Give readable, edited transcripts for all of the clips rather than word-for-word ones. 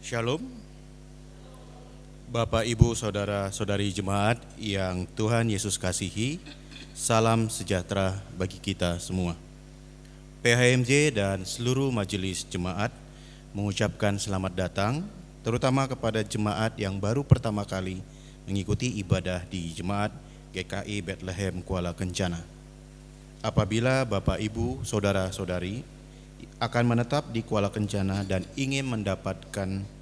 Shalom, Bapak, Ibu, Saudara-saudari jemaat yang Tuhan Yesus kasihi, salam sejahtera bagi kita semua. PHMJ dan seluruh majelis jemaat mengucapkan selamat datang, terutama kepada jemaat yang baru pertama kali mengikuti ibadah di Jemaat GKI Bethlehem Kuala Kencana. Apabila Bapak, Ibu, Saudara-saudari akan menetap di Kuala Kencana dan ingin mendapatkan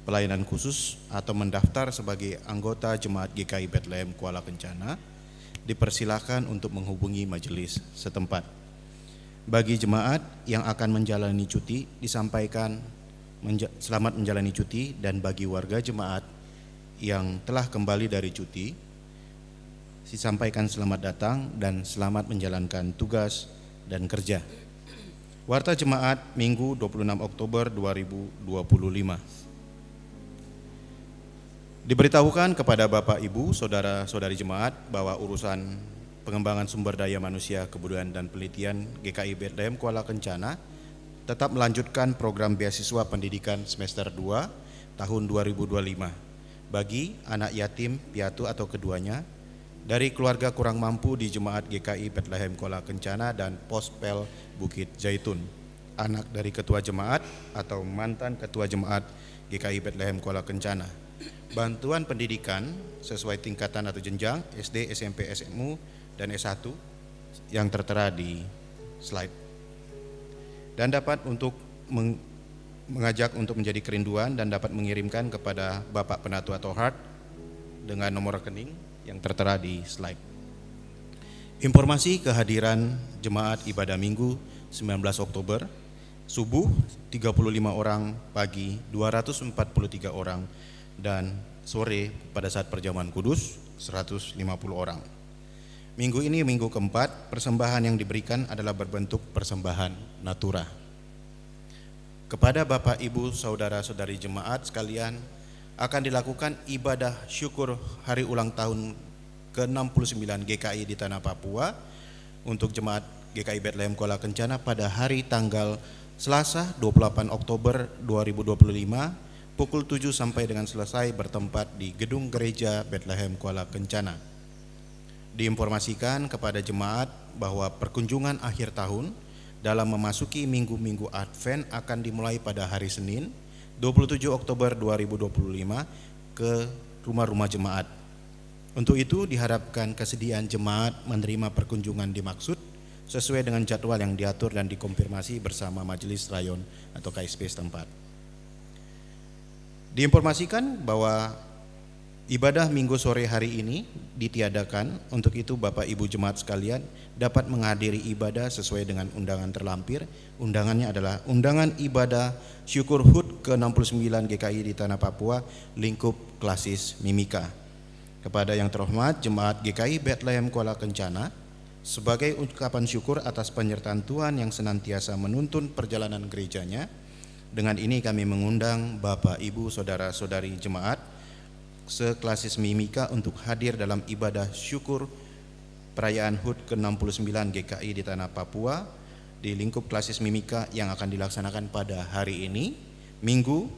pelayanan khusus atau mendaftar sebagai anggota Jemaat GKI Bethlehem Kuala Kencana, dipersilakan untuk menghubungi majelis setempat. Bagi jemaat yang akan menjalani cuti, disampaikan selamat menjalani cuti, dan bagi warga jemaat yang telah kembali dari cuti, disampaikan selamat datang dan selamat menjalankan tugas dan kerja. Warta Jemaat Minggu 26 Oktober 2025. Diberitahukan kepada Bapak, Ibu, Saudara-saudari jemaat bahwa urusan pengembangan sumber daya manusia, kebudayaan dan penelitian GKI Bethlehem Kuala Kencana tetap melanjutkan program beasiswa pendidikan semester 2 tahun 2025 bagi anak yatim, piatu atau keduanya dari keluarga kurang mampu di Jemaat GKI Bethlehem Kuala Kencana dan Pospel Bukit Zaitun, anak dari ketua jemaat atau mantan ketua jemaat GKI Bethlehem Kuala Kencana. Bantuan pendidikan sesuai tingkatan atau jenjang SD, SMP, SMU, dan S1 yang tertera di slide. Dan dapat untuk mengajak untuk menjadi kerinduan dan dapat mengirimkan kepada Bapak Penatu atau HART dengan nomor rekening yang tertera di slide. Informasi kehadiran jemaat ibadah Minggu 19 Oktober, subuh 35 orang, pagi 243 orang, dan sore pada saat perjamuan kudus 150 orang. Minggu ini minggu keempat, persembahan yang diberikan adalah berbentuk persembahan natura. Kepada Bapak, Ibu, Saudara-saudari jemaat sekalian, akan dilakukan ibadah syukur hari ulang tahun ke-69 GKI di Tanah Papua untuk Jemaat GKI Bethlehem Kuala Kencana pada hari tanggal Selasa 28 Oktober 2025 pukul 7 sampai dengan selesai bertempat di Gedung Gereja Bethlehem Kuala Kencana. Diinformasikan kepada jemaat bahwa perkunjungan akhir tahun dalam memasuki minggu-minggu Advent akan dimulai pada hari Senin 27 Oktober 2025 ke rumah-rumah jemaat. Untuk itu diharapkan kesediaan jemaat menerima perkunjungan dimaksud sesuai dengan jadwal yang diatur dan dikonfirmasi bersama Majelis Rayon atau KSP setempat. Diinformasikan bahwa ibadah Minggu sore hari ini ditiadakan. Untuk itu Bapak Ibu jemaat sekalian dapat menghadiri ibadah sesuai dengan undangan terlampir. Undangannya adalah undangan ibadah syukur HUT ke-69 GKI di Tanah Papua, lingkup klasis Mimika. Kepada yang terhormat Jemaat GKI Bethlehem Kuala Kencana, sebagai ungkapan syukur atas penyertaan Tuhan yang senantiasa menuntun perjalanan gerejanya, dengan ini kami mengundang Bapak, Ibu, Saudara-saudari jemaat seklasis Mimika untuk hadir dalam ibadah syukur perayaan HUT ke-69 GKI di Tanah Papua di lingkup klasis Mimika yang akan dilaksanakan pada hari ini, Minggu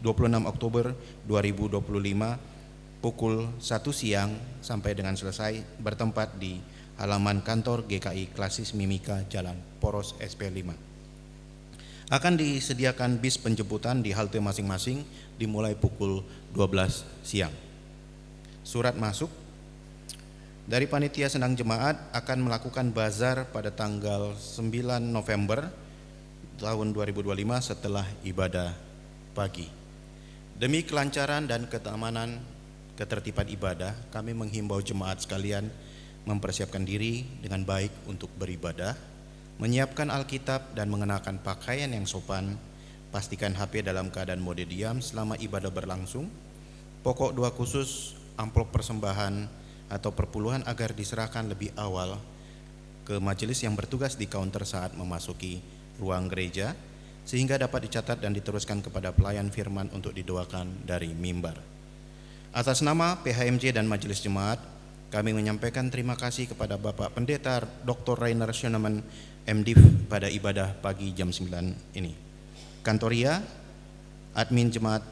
26 Oktober 2025 pukul 1 siang sampai dengan selesai bertempat di halaman kantor GKI klasis Mimika Jalan Poros SP5. Akan disediakan bis penjemputan di halte masing-masing dimulai pukul 12 siang. Surat masuk dari panitia senang jemaat akan melakukan bazar pada tanggal 9 November tahun 2025 setelah ibadah pagi. Demi kelancaran dan ketertiban ibadah, kami menghimbau jemaat sekalian mempersiapkan diri dengan baik untuk beribadah, menyiapkan Alkitab dan mengenakan pakaian yang sopan. Pastikan HP dalam keadaan mode diam selama ibadah berlangsung. Pokok doa khusus, amplop persembahan atau perpuluhan agar diserahkan lebih awal ke majelis yang bertugas di kaunter saat memasuki ruang gereja, sehingga dapat dicatat dan diteruskan kepada pelayan firman untuk didoakan dari mimbar. Atas nama PHMJ dan Majelis Jemaat, kami menyampaikan terima kasih kepada Bapak Pendeta Dr. Rainer Schoenemann MDiv pada ibadah pagi jam 9 ini. Kantoria, admin jemaat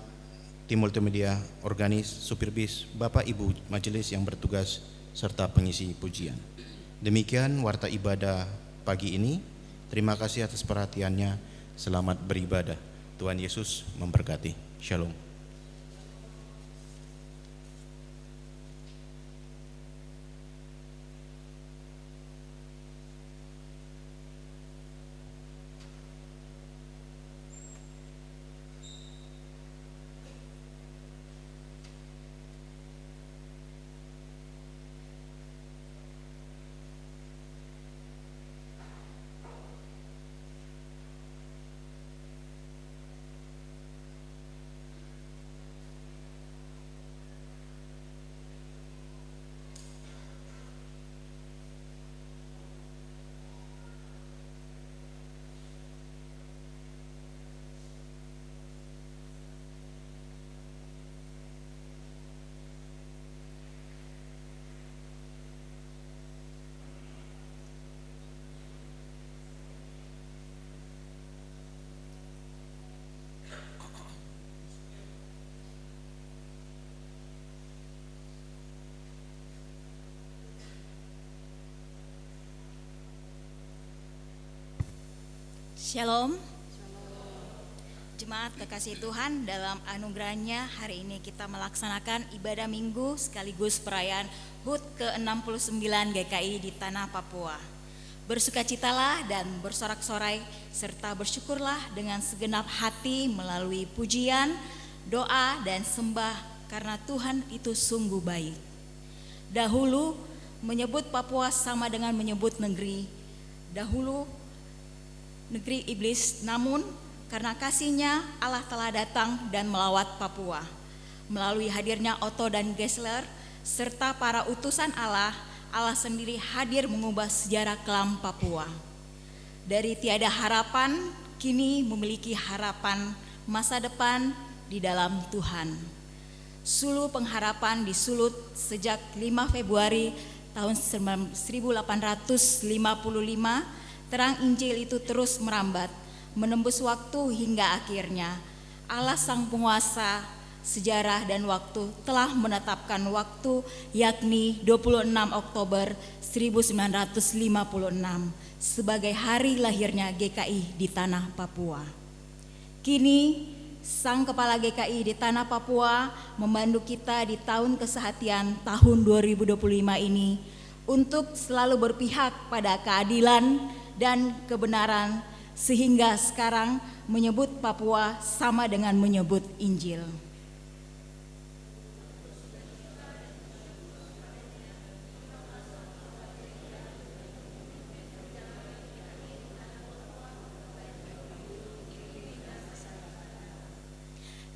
tim multimedia, organis, supir bis, Bapak Ibu majelis yang bertugas, serta pengisi pujian. Demikian warta ibadah pagi ini. Terima kasih atas perhatiannya. Selamat beribadah. Tuhan Yesus memberkati. Shalom. Shalom. Jemaat kekasih Tuhan, dalam anugerahnya hari ini kita melaksanakan ibadah minggu sekaligus perayaan HUT ke-69 GKI di Tanah Papua. Bersukacitalah dan bersorak-sorai serta bersyukurlah dengan segenap hati melalui pujian, doa dan sembah karena Tuhan itu sungguh baik. Dahulu menyebut Papua sama dengan menyebut negeri. Dahulu negeri iblis, namun karena kasih-Nya Allah telah datang dan melawat Papua. Melalui hadirnya Otto dan Gessler serta para utusan Allah, Allah sendiri hadir mengubah sejarah kelam Papua. Dari tiada harapan, kini memiliki harapan masa depan di dalam Tuhan. Sulu pengharapan disulut sejak 5 Februari tahun 1855. Terang Injil itu terus merambat, menembus waktu hingga akhirnya. Allah Sang Penguasa sejarah dan waktu telah menetapkan waktu, yakni 26 Oktober 1956 sebagai hari lahirnya GKI di Tanah Papua. Kini Sang Kepala GKI di Tanah Papua memandu kita di tahun kesehatian tahun 2025 ini untuk selalu berpihak pada keadilan dan kebenaran, sehingga sekarang menyebut Papua sama dengan menyebut Injil.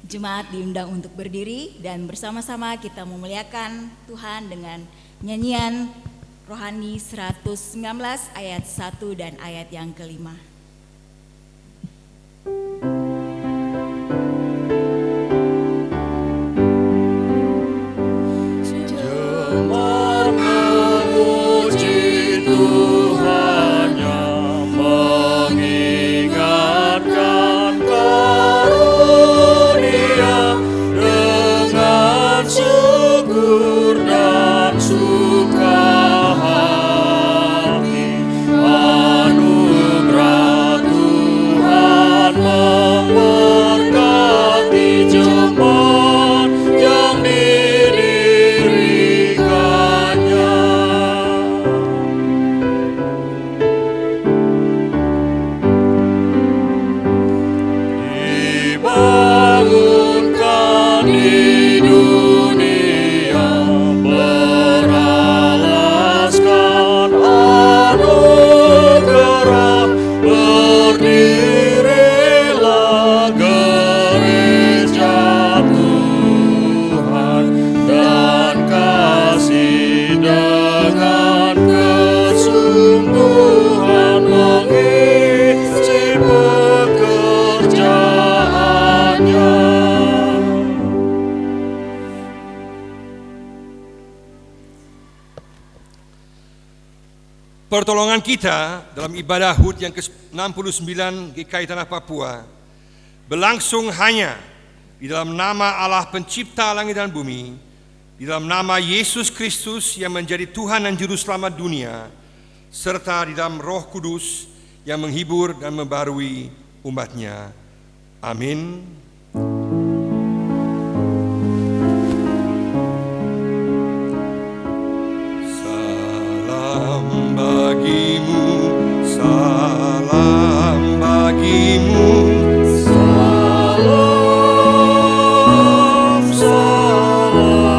Jemaat diundang untuk berdiri dan bersama-sama kita memuliakan Tuhan dengan nyanyian Rohani 119 ayat 1 dan ayat yang kelima. Pertolongan kita dalam ibadah HUT yang ke-69 GKI Tanah Papua berlangsung hanya di dalam nama Allah pencipta langit dan bumi, di dalam nama Yesus Kristus yang menjadi Tuhan dan Juru Selamat dunia, serta di dalam Roh Kudus yang menghibur dan membarui umatnya. Amin. Salam bagimu, salam bagimu, salam, salam.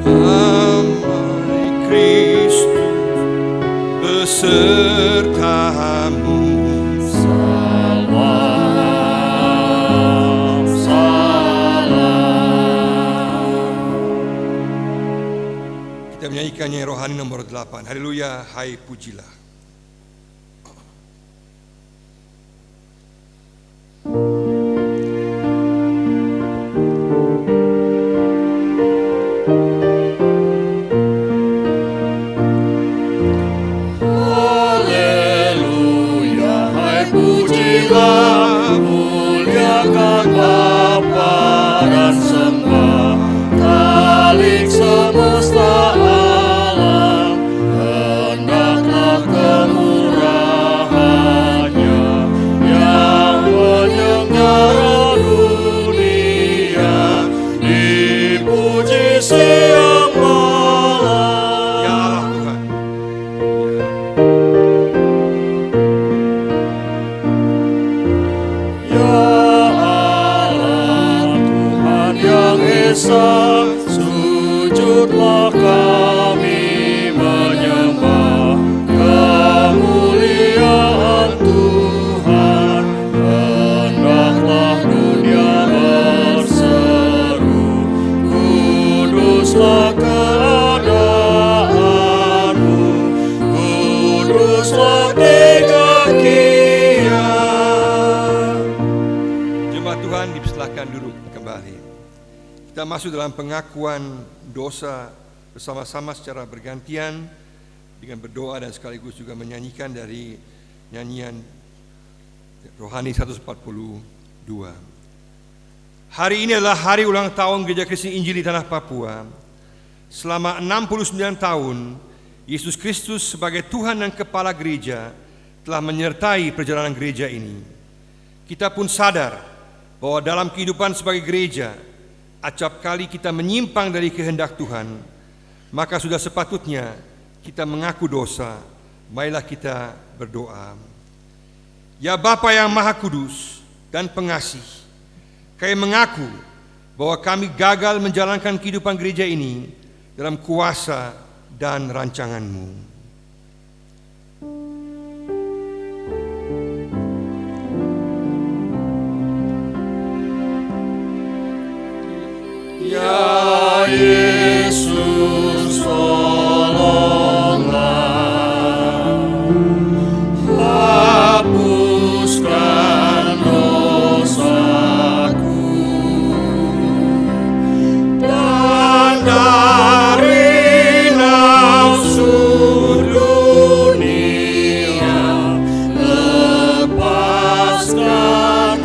Damai Kristus besertamu. Salam, salam. Kita menyanyikannya rohani nomor 8. Haleluya, hai pujilah. Muliakan Bapa dan sembah Khalik semesta alam, hendaklah kemurahannya yang menyenggara dunia, dipuji siang malam. Ya Allah Tuhan. Esa, sujudlah kami menyembah kemuliaan Tuhan, hendaklah dunia berseru, kuduslah keadaanmu, kuduslah demikian. Jemaat Tuhan dipersilakan duduk kembali. Kita masuk dalam pengakuan dosa bersama-sama secara bergantian dengan berdoa dan sekaligus juga menyanyikan dari nyanyian Rohani 142. Hari ini adalah hari ulang tahun Gereja Kristen Injil di Tanah Papua. Selama 69 tahun, Yesus Kristus sebagai Tuhan dan Kepala Gereja telah menyertai perjalanan gereja ini. Kita pun sadar bahwa dalam kehidupan sebagai gereja, acap kali kita menyimpang dari kehendak Tuhan, maka sudah sepatutnya kita mengaku dosa. Marilah kita berdoa. Ya Bapa yang Maha Kudus dan Pengasih, kami mengaku bahwa kami gagal menjalankan kehidupan gereja ini dalam kuasa dan rancangan-Mu. Ya Yesus, tolonglah, hapuskan dosaku, dan dari nafsu dunia lepaskan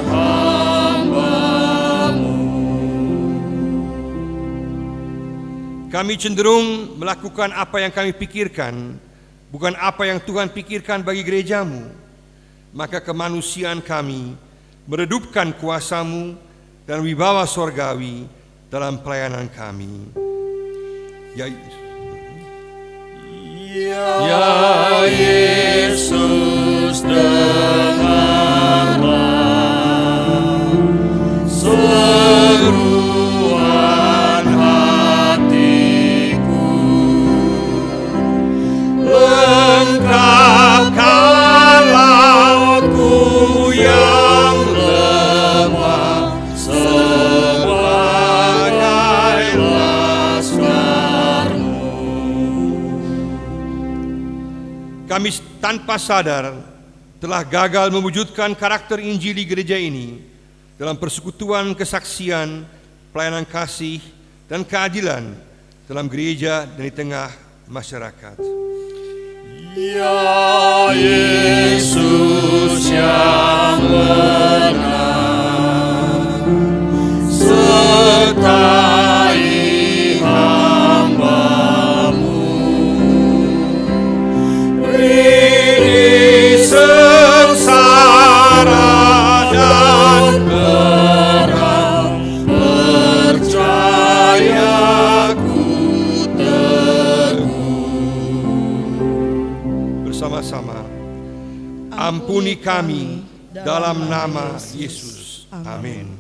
Kami cenderung melakukan apa yang kami pikirkan, bukan apa yang Tuhan pikirkan bagi gereja-Mu. Maka kemanusiaan kami meredupkan kuasa-Mu dan wibawa sorgawi dalam pelayanan kami. Ya Yesus, dengarlah seruan hatiku, lengkapkanlah aku yang lemah sebagai laskarmu. Kami tanpa sadar telah gagal mewujudkan karakter Injili gereja ini dalam persekutuan kesaksian, pelayanan kasih, dan keadilan dalam gereja dan di tengah masyarakat. Ya Yesus yang benar, ampuni kami dalam nama Yesus. Amin.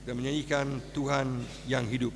Kita menyanyikan Tuhan yang hidup.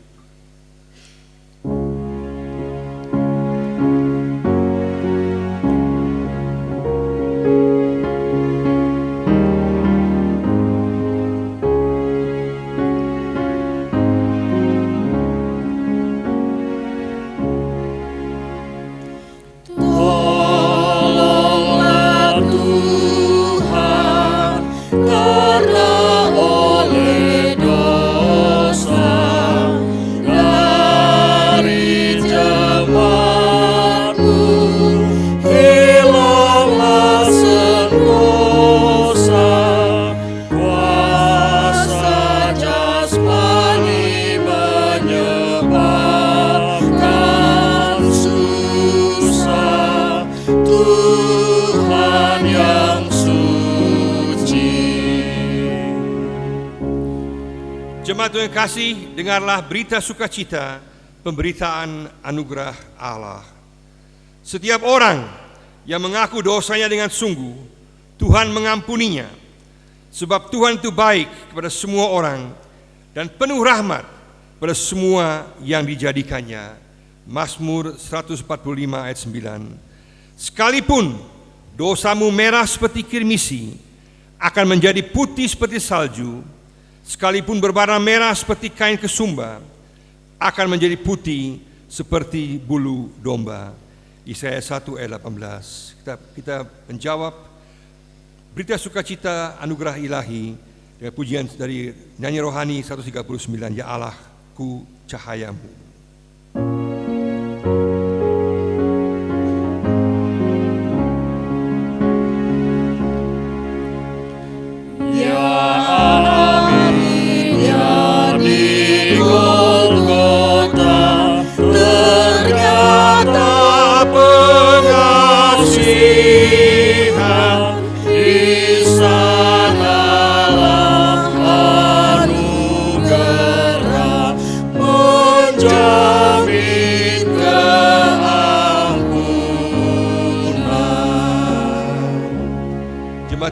Jemaat Tuhan kasih, dengarlah berita sukacita, pemberitaan anugerah Allah. Setiap orang yang mengaku dosanya dengan sungguh, Tuhan mengampuninya. Sebab Tuhan itu baik kepada semua orang dan penuh rahmat pada semua yang dijadikannya. Mazmur 145 ayat 9. Sekalipun dosamu merah seperti kirmisi, akan menjadi putih seperti salju. Sekalipun berwarna merah seperti kain kesumba, akan menjadi putih seperti bulu domba. Yesaya 1 ayat 18. Kita menjawab berita sukacita anugerah ilahi dengan pujian dari nyanyi rohani 139, Ya Allahku cahayamu.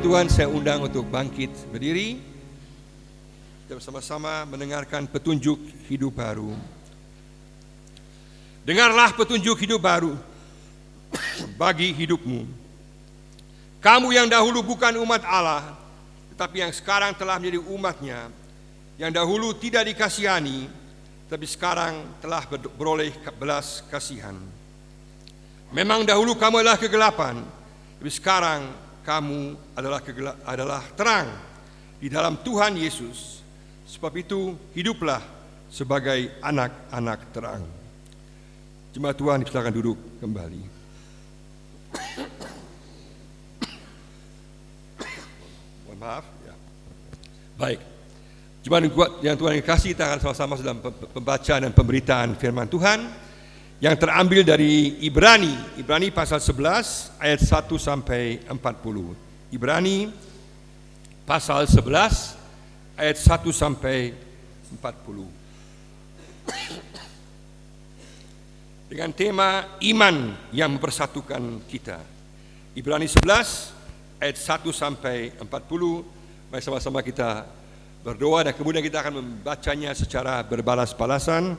Tuhan, saya undang untuk bangkit berdiri. Kita bersama-sama mendengarkan petunjuk hidup baru. Dengarlah petunjuk hidup baru bagi hidupmu. Kamu yang dahulu bukan umat Allah, tetapi yang sekarang telah menjadi umatnya, yang dahulu tidak dikasihani, tapi sekarang telah beroleh belas kasihan. Memang dahulu kamu adalah kegelapan, tapi sekarang kamu adalah terang di dalam Tuhan Yesus. Sebab itu hiduplah sebagai anak-anak terang. Jemaat Tuhan, silakan duduk kembali. Mohon maaf. Ya. Baik. Jemaat yang Tuhan kasih, kita akan sama-sama dalam pembacaan dan pemberitaan firman Tuhan yang terambil dari Ibrani pasal 11 ayat 1 sampai 40. Ibrani pasal 11 ayat 1 sampai 40. Dengan tema iman yang mempersatukan kita. Ibrani 11 ayat 1 sampai 40. Mari sama-sama kita berdoa dan kemudian kita akan membacanya secara berbalas-balasan.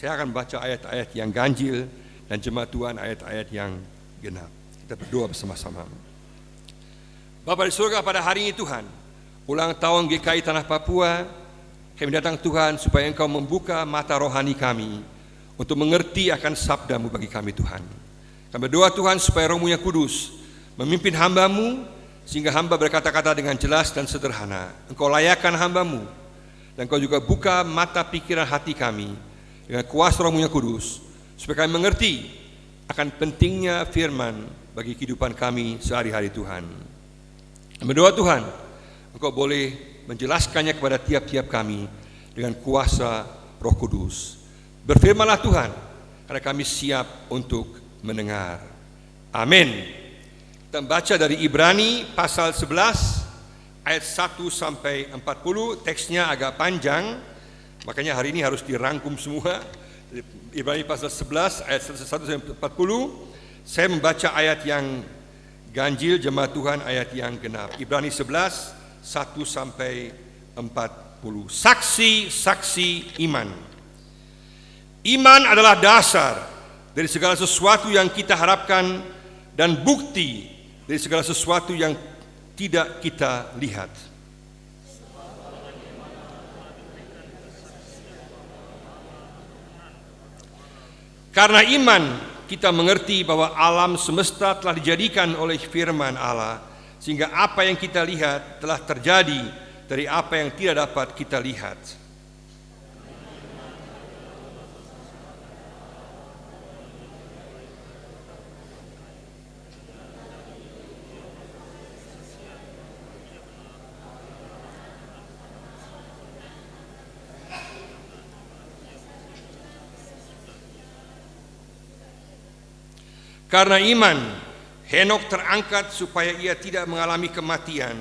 Saya akan baca ayat-ayat yang ganjil dan jemaat Tuhan ayat-ayat yang genap. Kita berdoa bersama-sama. Bapa di surga, pada hari ini Tuhan, ulang tahun GKI Tanah Papua, kami datang Tuhan supaya Engkau membuka mata rohani kami untuk mengerti akan sabda-Mu bagi kami Tuhan. Kami berdoa Tuhan supaya Roh-Mu yang Kudus memimpin hamba-Mu sehingga hamba berkata-kata dengan jelas dan sederhana. Engkau layakkan hamba-Mu dan Engkau juga buka mata pikiran hati kami dengan kuasa Roh-Mu yang Kudus, supaya kami mengerti akan pentingnya firman bagi kehidupan kami sehari-hari Tuhan. Berdoa Tuhan, Engkau boleh menjelaskannya kepada tiap-tiap kami dengan kuasa Roh Kudus. Berfirmanlah Tuhan, karena kami siap untuk mendengar. Amin. Kita membaca dari Ibrani pasal 11 ayat 1 sampai 40. Teksnya agak panjang, makanya hari ini harus dirangkum semua. Ibrani pasal 11 ayat 1 sampai 40. Saya membaca ayat yang Ganjil Jemaat Tuhan ayat yang genap. Ibrani 11, 1 sampai 40. Saksi-saksi iman. Iman adalah dasar dari segala sesuatu yang kita harapkan dan bukti dari segala sesuatu yang tidak kita lihat. Karena iman, kita mengerti bahwa alam semesta telah dijadikan oleh firman Allah, sehingga apa yang kita lihat telah terjadi dari apa yang tidak dapat kita lihat. Karena iman, Henokh terangkat supaya ia tidak mengalami kematian,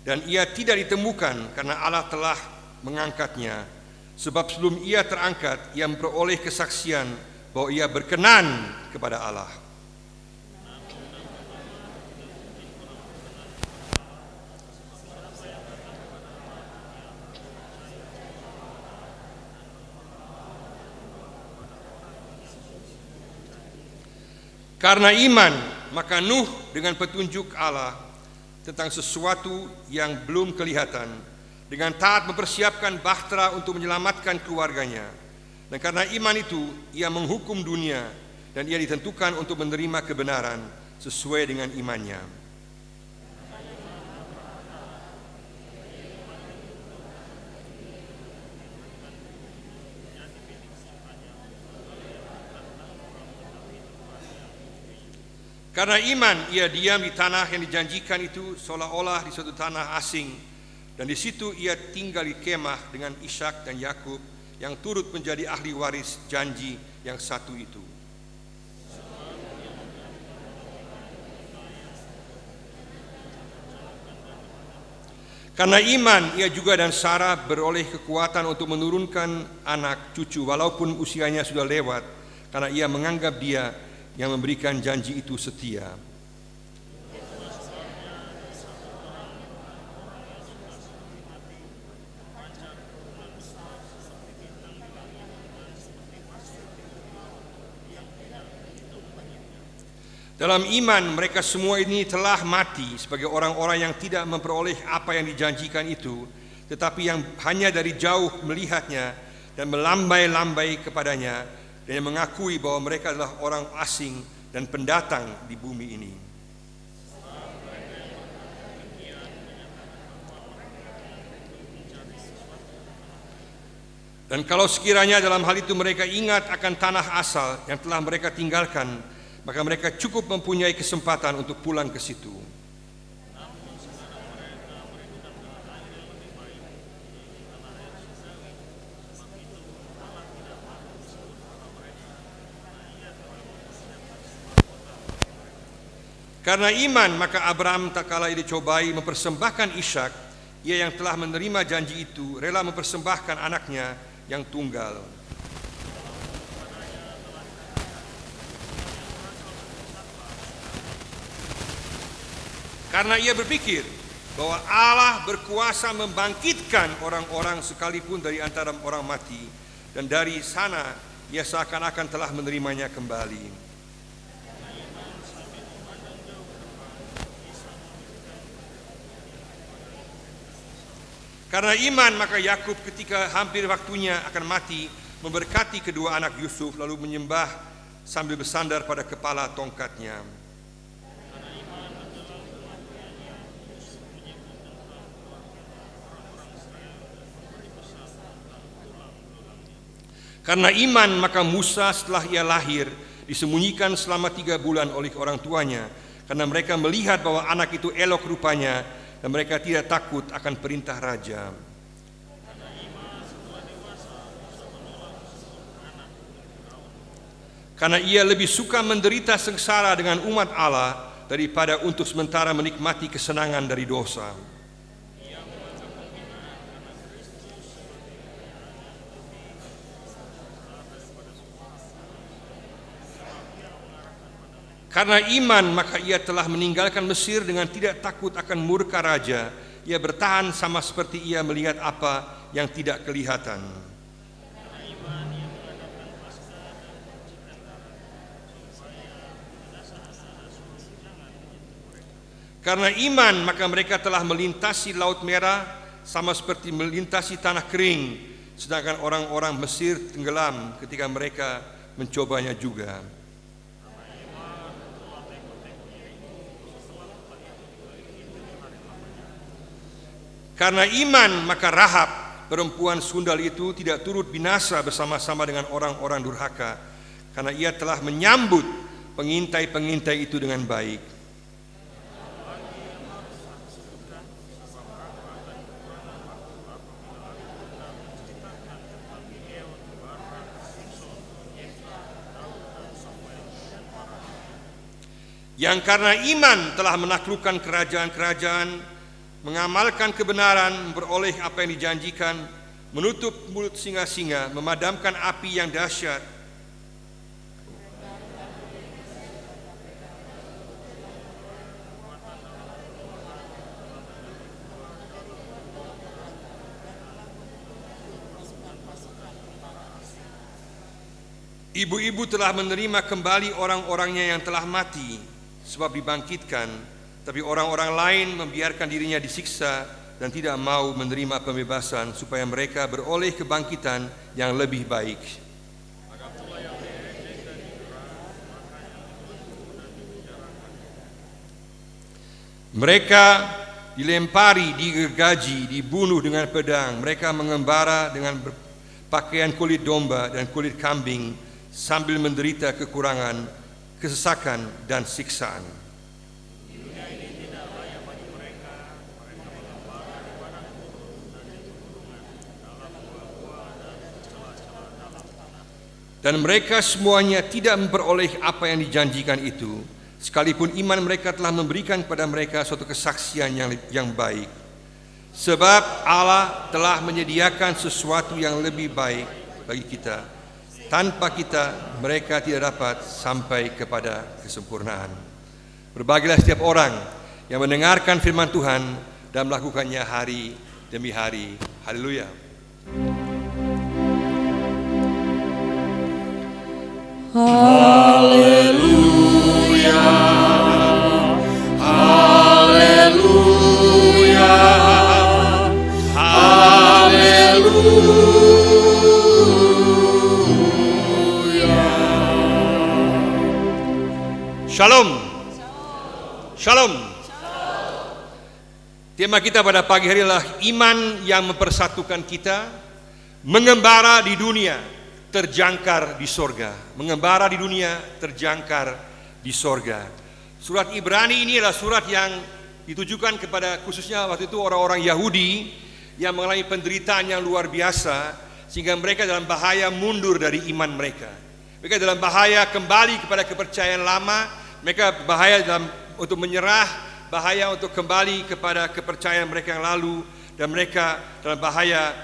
dan ia tidak ditemukan karena Allah telah mengangkatnya. Sebab sebelum ia terangkat, ia memperoleh kesaksian bahwa ia berkenan kepada Allah. Karena iman, maka Nuh dengan petunjuk Allah tentang sesuatu yang belum kelihatan, dengan taat mempersiapkan bahtera untuk menyelamatkan keluarganya. Dan karena iman itu, ia menghukum dunia dan ia ditentukan untuk menerima kebenaran sesuai dengan imannya. Karena iman, ia diam di tanah yang dijanjikan itu seolah-olah di suatu tanah asing, dan di situ ia tinggal di kemah dengan Ishak dan Yakub yang turut menjadi ahli waris janji yang satu itu. Karena iman, ia juga dan Sarah beroleh kekuatan untuk menurunkan anak cucu walaupun usianya sudah lewat, karena ia menganggap dia yang memberikan janji itu setia. Dalam iman mereka semua ini telah mati sebagai orang-orang yang tidak memperoleh apa yang dijanjikan itu, tetapi yang hanya dari jauh melihatnya dan melambai-lambai kepadanya, dan yang mengakui bahwa mereka adalah orang asing dan pendatang di bumi ini. Dan kalau sekiranya dalam hal itu mereka ingat akan tanah asal yang telah mereka tinggalkan, maka mereka cukup mempunyai kesempatan untuk pulang ke situ. Karena iman, maka Abraham tak kala ia dicobai mempersembahkan Ishak, ia yang telah menerima janji itu rela mempersembahkan anaknya yang tunggal. Karena ia berpikir bahwa Allah berkuasa membangkitkan orang-orang sekalipun dari antara orang mati, dan dari sana ia seakan-akan telah menerimanya kembali. Karena iman, maka Yakub ketika hampir waktunya akan mati memberkati kedua anak Yusuf, lalu menyembah sambil bersandar pada kepala tongkatnya. Karena iman, maka Musa setelah ia lahir disembunyikan selama 3 bulan oleh orang tuanya, karena mereka melihat bahwa anak itu elok rupanya dan mereka tidak takut akan perintah raja. Karena ia lebih suka menderita sengsara dengan umat Allah daripada untuk sementara menikmati kesenangan dari dosa. Karena iman maka ia telah meninggalkan Mesir dengan tidak takut akan murka raja. Ia bertahan sama seperti ia melihat apa yang tidak kelihatan. Karena iman maka mereka telah melintasi Laut Merah sama seperti melintasi tanah kering, sedangkan orang-orang Mesir tenggelam ketika mereka mencobanya juga. Karena iman maka Rahab, perempuan sundal itu, tidak turut binasa bersama-sama dengan orang-orang durhaka, karena ia telah menyambut pengintai-pengintai itu dengan baik. Yang karena iman telah menaklukkan kerajaan-kerajaan, mengamalkan kebenaran, memperoleh apa yang dijanjikan, menutup mulut singa-singa, memadamkan api yang dahsyat. Ibu-ibu telah menerima kembali orang-orangnya yang telah mati, sebab dibangkitkan, tapi orang-orang lain membiarkan dirinya disiksa dan tidak mau menerima pembebasan supaya mereka beroleh kebangkitan yang lebih baik. Mereka dilempari, digergaji, dibunuh dengan pedang. Mereka mengembara dengan pakaian kulit domba dan kulit kambing sambil menderita kekurangan, kesesakan dan siksaan. Dan mereka semuanya tidak memperoleh apa yang dijanjikan itu, sekalipun iman mereka telah memberikan kepada mereka suatu kesaksian yang baik. Sebab Allah telah menyediakan sesuatu yang lebih baik bagi kita. Tanpa kita, mereka tidak dapat sampai kepada kesempurnaan. Berbahagialah setiap orang yang mendengarkan firman Tuhan dan melakukannya hari demi hari. Haleluya. Haleluya, haleluya, haleluya. Shalom. Shalom. Tema kita pada pagi hari adalah iman yang mempersatukan kita, mengembara di dunia, terjangkar di sorga. Mengembara di dunia, terjangkar di sorga. Surat Ibrani ini adalah surat yang ditujukan kepada khususnya waktu itu orang-orang Yahudi yang mengalami penderitaan yang luar biasa, sehingga mereka dalam bahaya mundur dari iman mereka. Mereka dalam bahaya kembali kepada kepercayaan lama. Mereka bahaya untuk menyerah, bahaya untuk kembali kepada kepercayaan mereka yang lalu, dan mereka dalam bahaya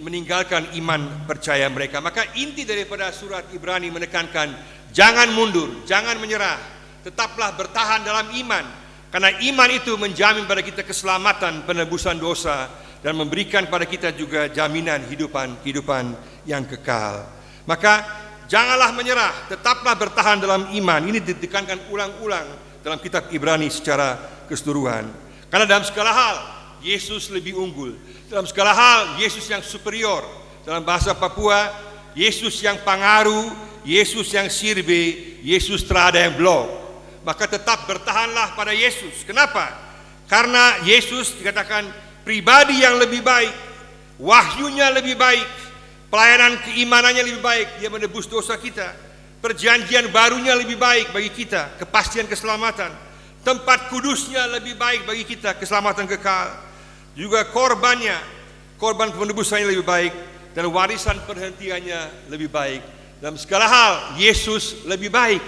meninggalkan iman percaya mereka. Maka inti daripada surat Ibrani menekankan, jangan mundur, jangan menyerah, tetaplah bertahan dalam iman, karena iman itu menjamin pada kita keselamatan, penebusan dosa, dan memberikan pada kita juga jaminan kehidupan yang kekal. Maka janganlah menyerah, tetaplah bertahan dalam iman. Ini ditekankan ulang-ulang dalam kitab Ibrani secara keseluruhan. Karena dalam segala hal, Yesus lebih unggul. Dalam segala hal, Yesus yang superior. Dalam bahasa Papua, Yesus yang pangaru, Yesus yang sirbe, Yesus terada yang blok. Maka tetap bertahanlah pada Yesus. Kenapa? Karena Yesus dikatakan pribadi yang lebih baik, wahyunya lebih baik, pelayanan keimanannya lebih baik, dia menebus dosa kita. Perjanjian barunya lebih baik bagi kita, kepastian keselamatan. Tempat kudusnya lebih baik bagi kita, keselamatan kekal. Juga korban penebusannya lebih baik, dan warisan perhentiannya lebih baik. Dalam segala hal, Yesus lebih baik.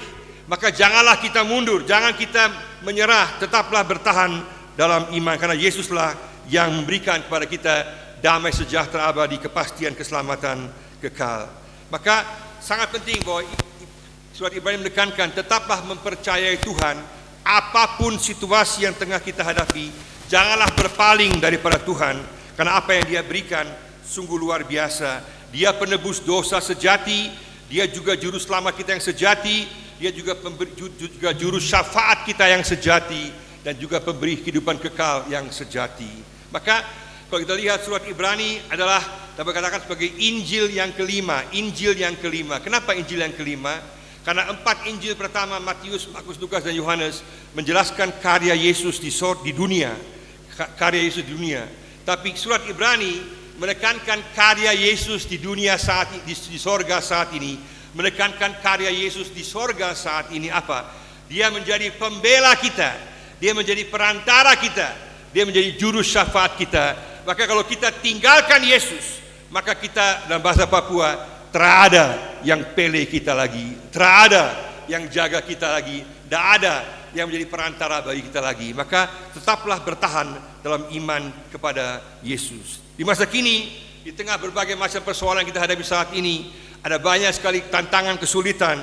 Maka janganlah kita mundur, jangan kita menyerah, tetaplah bertahan dalam iman. Karena Yesuslah yang memberikan kepada kita damai sejahtera abadi, kepastian keselamatan kekal. Maka sangat penting bahwa surat Ibrani menekankan, tetaplah mempercayai Tuhan apapun situasi yang tengah kita hadapi. Janganlah berpaling daripada Tuhan, karena apa yang Dia berikan sungguh luar biasa. Dia penebus dosa sejati, Dia juga juru selamat kita yang sejati, Dia juga juru syafaat kita yang sejati, dan juga pemberi kehidupan kekal yang sejati. Maka kalau kita lihat surat Ibrani adalah dapat katakan sebagai Injil yang kelima. Injil yang kelima. Kenapa Injil yang kelima? Karena 4 Injil pertama, Matius, Markus, Lukas, dan Yohanes, menjelaskan karya Yesus di dunia. Karya Yesus di dunia. Tapi surat Ibrani menekankan karya Yesus di dunia saat ini, di sorga saat ini. Menekankan karya Yesus di sorga saat ini apa? Dia menjadi pembela kita. Dia menjadi perantara kita. Dia menjadi juru syafaat kita. Maka kalau kita tinggalkan Yesus, maka kita dalam bahasa Papua, terada yang pele kita lagi, terada yang jaga kita lagi, tidak ada yang menjadi perantara bagi kita lagi. Maka tetaplah bertahan dalam iman kepada Yesus. Di masa kini, di tengah berbagai macam persoalan yang kita hadapi saat ini, ada banyak sekali tantangan, kesulitan.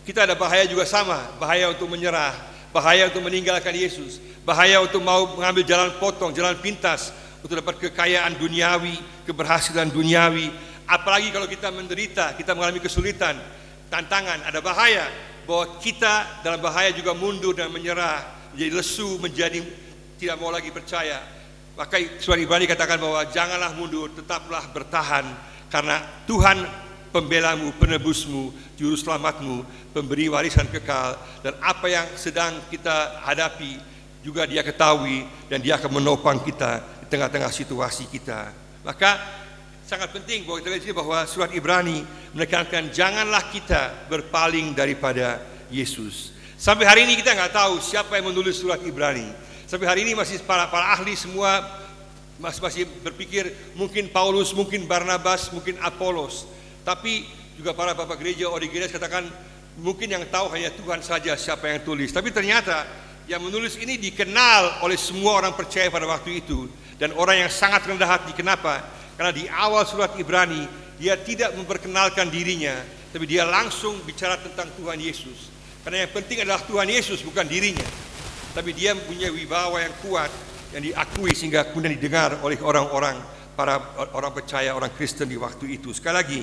Kita ada bahaya juga sama, bahaya untuk menyerah, bahaya untuk meninggalkan Yesus, bahaya untuk mau mengambil jalan potong, jalan pintas, untuk dapat kekayaan duniawi, keberhasilan duniawi. Apalagi kalau kita menderita, kita mengalami kesulitan, tantangan, ada bahaya bahwa kita dalam bahaya juga mundur dan menyerah, menjadi lesu, menjadi tidak mau lagi percaya. Maka surat Ibrani katakan bahwa janganlah mundur, tetaplah bertahan, karena Tuhan pembelamu, penebusmu, juru selamatmu, pemberi warisan kekal, dan apa yang sedang kita hadapi juga Dia ketahui, dan Dia akan menopang kita di tengah-tengah situasi kita. Maka sangat penting bahwa kita lihat bahwa surat Ibrani menekankan janganlah kita berpaling daripada Yesus. Sampai hari ini kita nggak tahu siapa yang menulis surat Ibrani. Sampai hari ini masih para ahli semua masih berpikir mungkin Paulus, mungkin Barnabas, mungkin Apolos. Tapi juga para bapak gereja Origenes katakan mungkin yang tahu hanya Tuhan saja siapa yang tulis. Tapi ternyata yang menulis ini dikenal oleh semua orang percaya pada waktu itu, dan orang yang sangat rendah hati. Kenapa? Karena di awal surat Ibrani dia tidak memperkenalkan dirinya, tapi dia langsung bicara tentang Tuhan Yesus. Karena yang penting adalah Tuhan Yesus, bukan dirinya. Tapi dia punya wibawa yang kuat, yang diakui sehingga kemudian didengar oleh orang-orang, para orang percaya, orang Kristen di waktu itu. Sekali lagi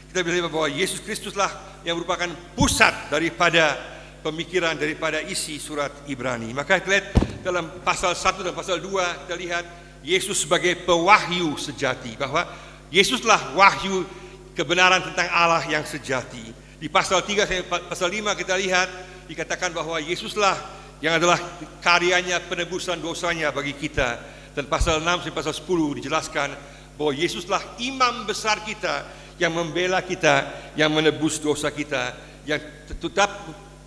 kita bisa lihat bahwa Yesus Kristuslah yang merupakan pusat daripada pemikiran, daripada isi surat Ibrani. Maka kita lihat dalam pasal 1 dan pasal 2 kita lihat Yesus sebagai pewahyu sejati, bahwa Yesuslah wahyu kebenaran tentang Allah yang sejati. Di pasal 3 sampai pasal 5 kita lihat dikatakan bahwa Yesuslah yang adalah karyanya penebusan dosanya bagi kita. Dan pasal 6 sampai pasal 10 dijelaskan bahwa Yesuslah imam besar kita yang membela kita, yang menebus dosa kita, yang tetap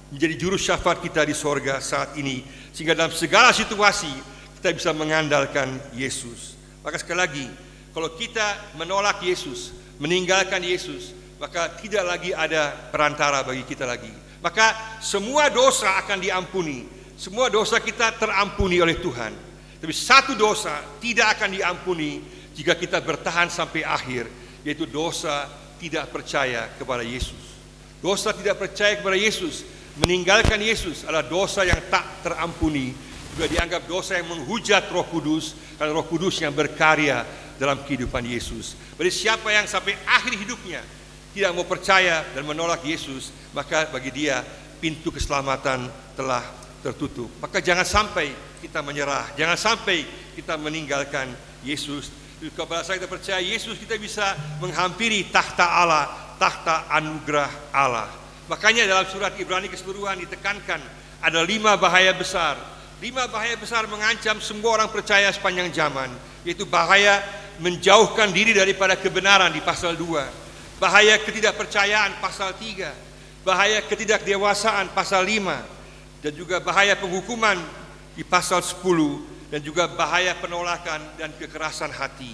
menjadi juru syafaat kita di sorga saat ini, sehingga dalam segala situasi kita bisa mengandalkan Yesus. Maka sekali lagi, kalau kita menolak Yesus, meninggalkan Yesus, maka tidak lagi ada perantara bagi kita lagi. Maka semua dosa akan diampuni, semua dosa kita terampuni oleh Tuhan. Tapi satu dosa tidak akan diampuni jika kita bertahan sampai akhir, yaitu dosa tidak percaya kepada Yesus. Dosa tidak percaya kepada Yesus, meninggalkan Yesus adalah dosa yang tak terampuni. Juga dianggap dosa yang menghujat Roh Kudus, karena Roh Kudus yang berkarya dalam kehidupan Yesus. Berarti siapa yang sampai akhir hidupnya tidak mau percaya dan menolak Yesus, maka bagi dia pintu keselamatan telah tertutup. Maka jangan sampai kita menyerah, jangan sampai kita meninggalkan Yesus. Kepada saya kita percaya Yesus, kita bisa menghampiri tahta Allah, tahta anugerah Allah. Makanya dalam surat Ibrani keseluruhan ditekankan ada 5 bahaya besar. 5 bahaya besar mengancam semua orang percaya sepanjang zaman, yaitu bahaya menjauhkan diri daripada kebenaran di pasal 2, bahaya ketidakpercayaan pasal 3, bahaya ketidakdewasaan pasal 5, dan juga bahaya penghukuman di pasal 10, dan juga bahaya penolakan dan kekerasan hati.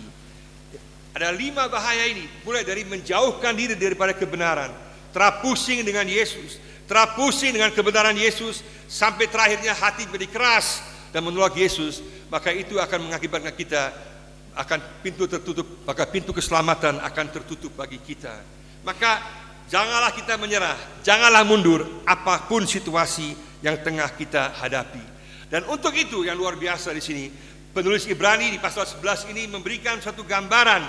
Ada 5 bahaya ini, mulai dari menjauhkan diri daripada kebenaran, terapusing dengan Yesus, terapusing dengan kebenaran Yesus, sampai terakhirnya hati menjadi keras dan menolak Yesus. Maka itu akan mengakibatkan kita akan pintu tertutup, maka pintu keselamatan akan tertutup bagi kita. Maka janganlah kita menyerah, janganlah mundur apapun situasi yang tengah kita hadapi. Dan untuk itu yang luar biasa di sini, penulis Ibrani di pasal 11 ini memberikan satu gambaran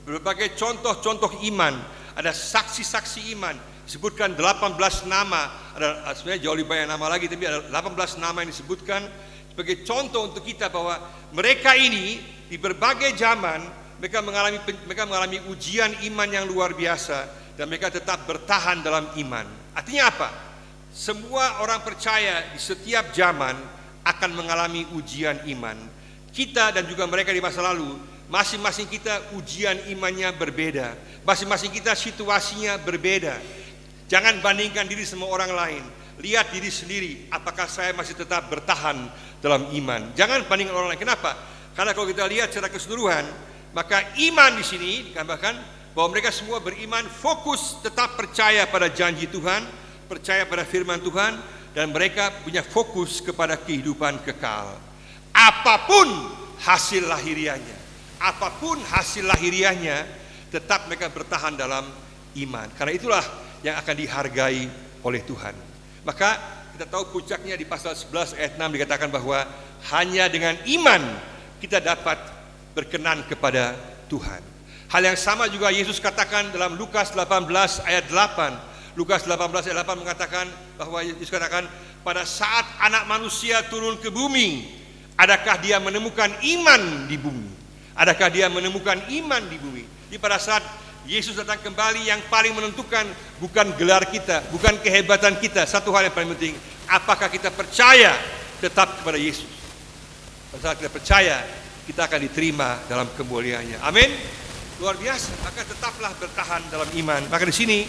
berbagai contoh-contoh iman. Ada saksi-saksi iman, disebutkan 18 nama, ada sebenarnya jauh lebih banyak nama lagi, tapi ada 18 nama yang disebutkan sebagai contoh untuk kita bahwa mereka ini di berbagai zaman mereka mengalami ujian iman yang luar biasa dan mereka tetap bertahan dalam iman. Artinya apa? Semua orang percaya di setiap zaman akan mengalami ujian iman. Kita dan juga mereka di masa lalu, masing-masing kita ujian imannya berbeda. Masing-masing kita situasinya berbeda. Jangan bandingkan diri sama orang lain. Lihat diri sendiri, apakah saya masih tetap bertahan dalam iman. Jangan bandingkan orang lain. Kenapa? Karena kalau kita lihat secara keseluruhan, maka iman di sini digambarkan bahwa mereka semua beriman, fokus tetap percaya pada janji Tuhan, percaya pada firman Tuhan, dan mereka punya fokus kepada kehidupan kekal. Apapun hasil lahiriahnya, tetap mereka bertahan dalam iman. Karena itulah yang akan dihargai oleh Tuhan. Maka kita tahu puncaknya di pasal 11 ayat 6 dikatakan bahwa hanya dengan iman kita dapat berkenan kepada Tuhan. Hal yang sama juga Yesus katakan dalam Lukas 18 ayat 8. Lukas 18 ayat 8 mengatakan bahwa Yesus katakan, pada saat anak manusia turun ke bumi, adakah dia menemukan iman di bumi? Adakah dia menemukan iman di bumi? Jadi pada saat Yesus datang kembali, yang paling menentukan bukan gelar kita, bukan kehebatan kita. Satu hal yang paling penting, apakah kita percaya tetap kepada Yesus? Pada saat kita percaya, kita akan diterima dalam kemuliaannya. Amin. Luar biasa. Maka tetaplah bertahan dalam iman. Maka di sini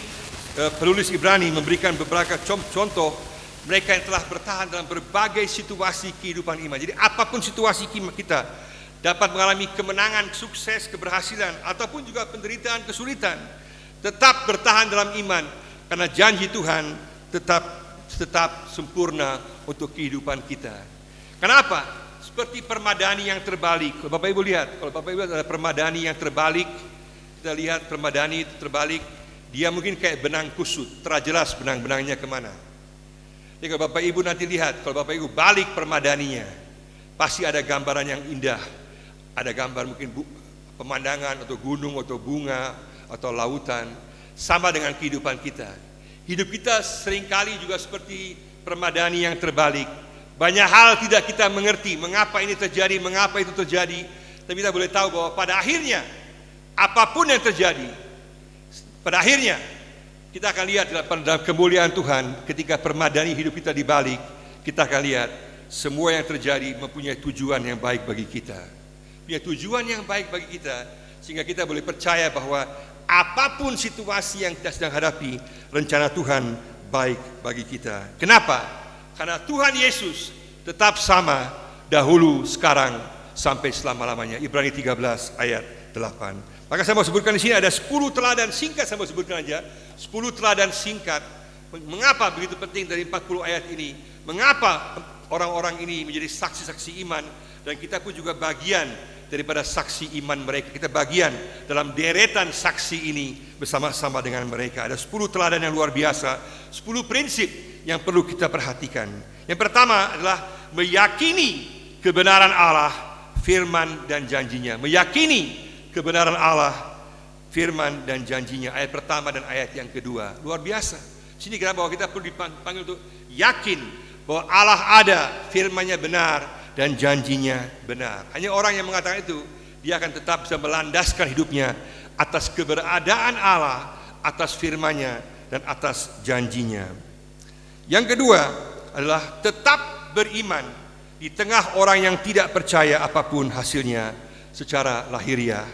penulis Ibrani memberikan beberapa contoh mereka yang telah bertahan dalam berbagai situasi kehidupan iman. Jadi apapun situasi kita, dapat mengalami kemenangan, sukses, keberhasilan, ataupun juga penderitaan, kesulitan, tetap bertahan dalam iman, karena janji Tuhan tetap sempurna untuk kehidupan kita. Kenapa? Seperti permadani yang terbalik. Kalau Bapak Ibu lihat, ada permadani yang terbalik, kita lihat permadani itu terbalik, dia mungkin kayak benang kusut, terjelas benang-benangnya kemana. Jadi kalau Bapak Ibu nanti lihat, kalau Bapak Ibu balik permadaninya, pasti ada gambaran yang indah. Ada gambar mungkin pemandangan atau gunung atau bunga atau lautan. Sama dengan kehidupan kita. Hidup kita seringkali juga seperti permadani yang terbalik. Banyak hal tidak kita mengerti mengapa ini terjadi, mengapa itu terjadi. Tapi kita boleh tahu bahwa pada akhirnya apapun yang terjadi, pada akhirnya kita akan lihat dalam kemuliaan Tuhan. Ketika permadani hidup kita dibalik, kita akan lihat semua yang terjadi mempunyai tujuan yang baik bagi kita. Punya tujuan yang baik bagi kita, sehingga kita boleh percaya bahwa apapun situasi yang kita sedang hadapi, rencana Tuhan baik bagi kita. Kenapa? Karena Tuhan Yesus tetap sama dahulu, sekarang, sampai selama-lamanya. Ibrani 13 ayat 8. Maka saya mau sebutkan di sini ada 10 teladan singkat, saya mau sebutkan aja 10 teladan singkat. Mengapa begitu penting dari 40 ayat ini? Mengapa orang-orang ini menjadi saksi-saksi iman, dan kita pun juga bagian daripada saksi iman mereka. Kita bagian dalam deretan saksi ini bersama-sama dengan mereka. Ada 10 teladan yang luar biasa, 10 prinsip yang perlu kita perhatikan. Yang pertama adalah meyakini kebenaran Allah, firman dan janjinya. Meyakini kebenaran Allah, firman dan janjinya. Ayat pertama dan ayat yang kedua. Luar biasa. Sini kita bahwa kita perlu dipanggil untuk yakin bahwa Allah ada, firman-Nya benar dan janjinya benar. Hanya orang yang mengatakan itu, dia akan tetap bisa melandaskan hidupnya atas keberadaan Allah, atas firman-Nya dan atas janjinya. Yang kedua adalah tetap beriman di tengah orang yang tidak percaya apapun hasilnya secara lahiriah.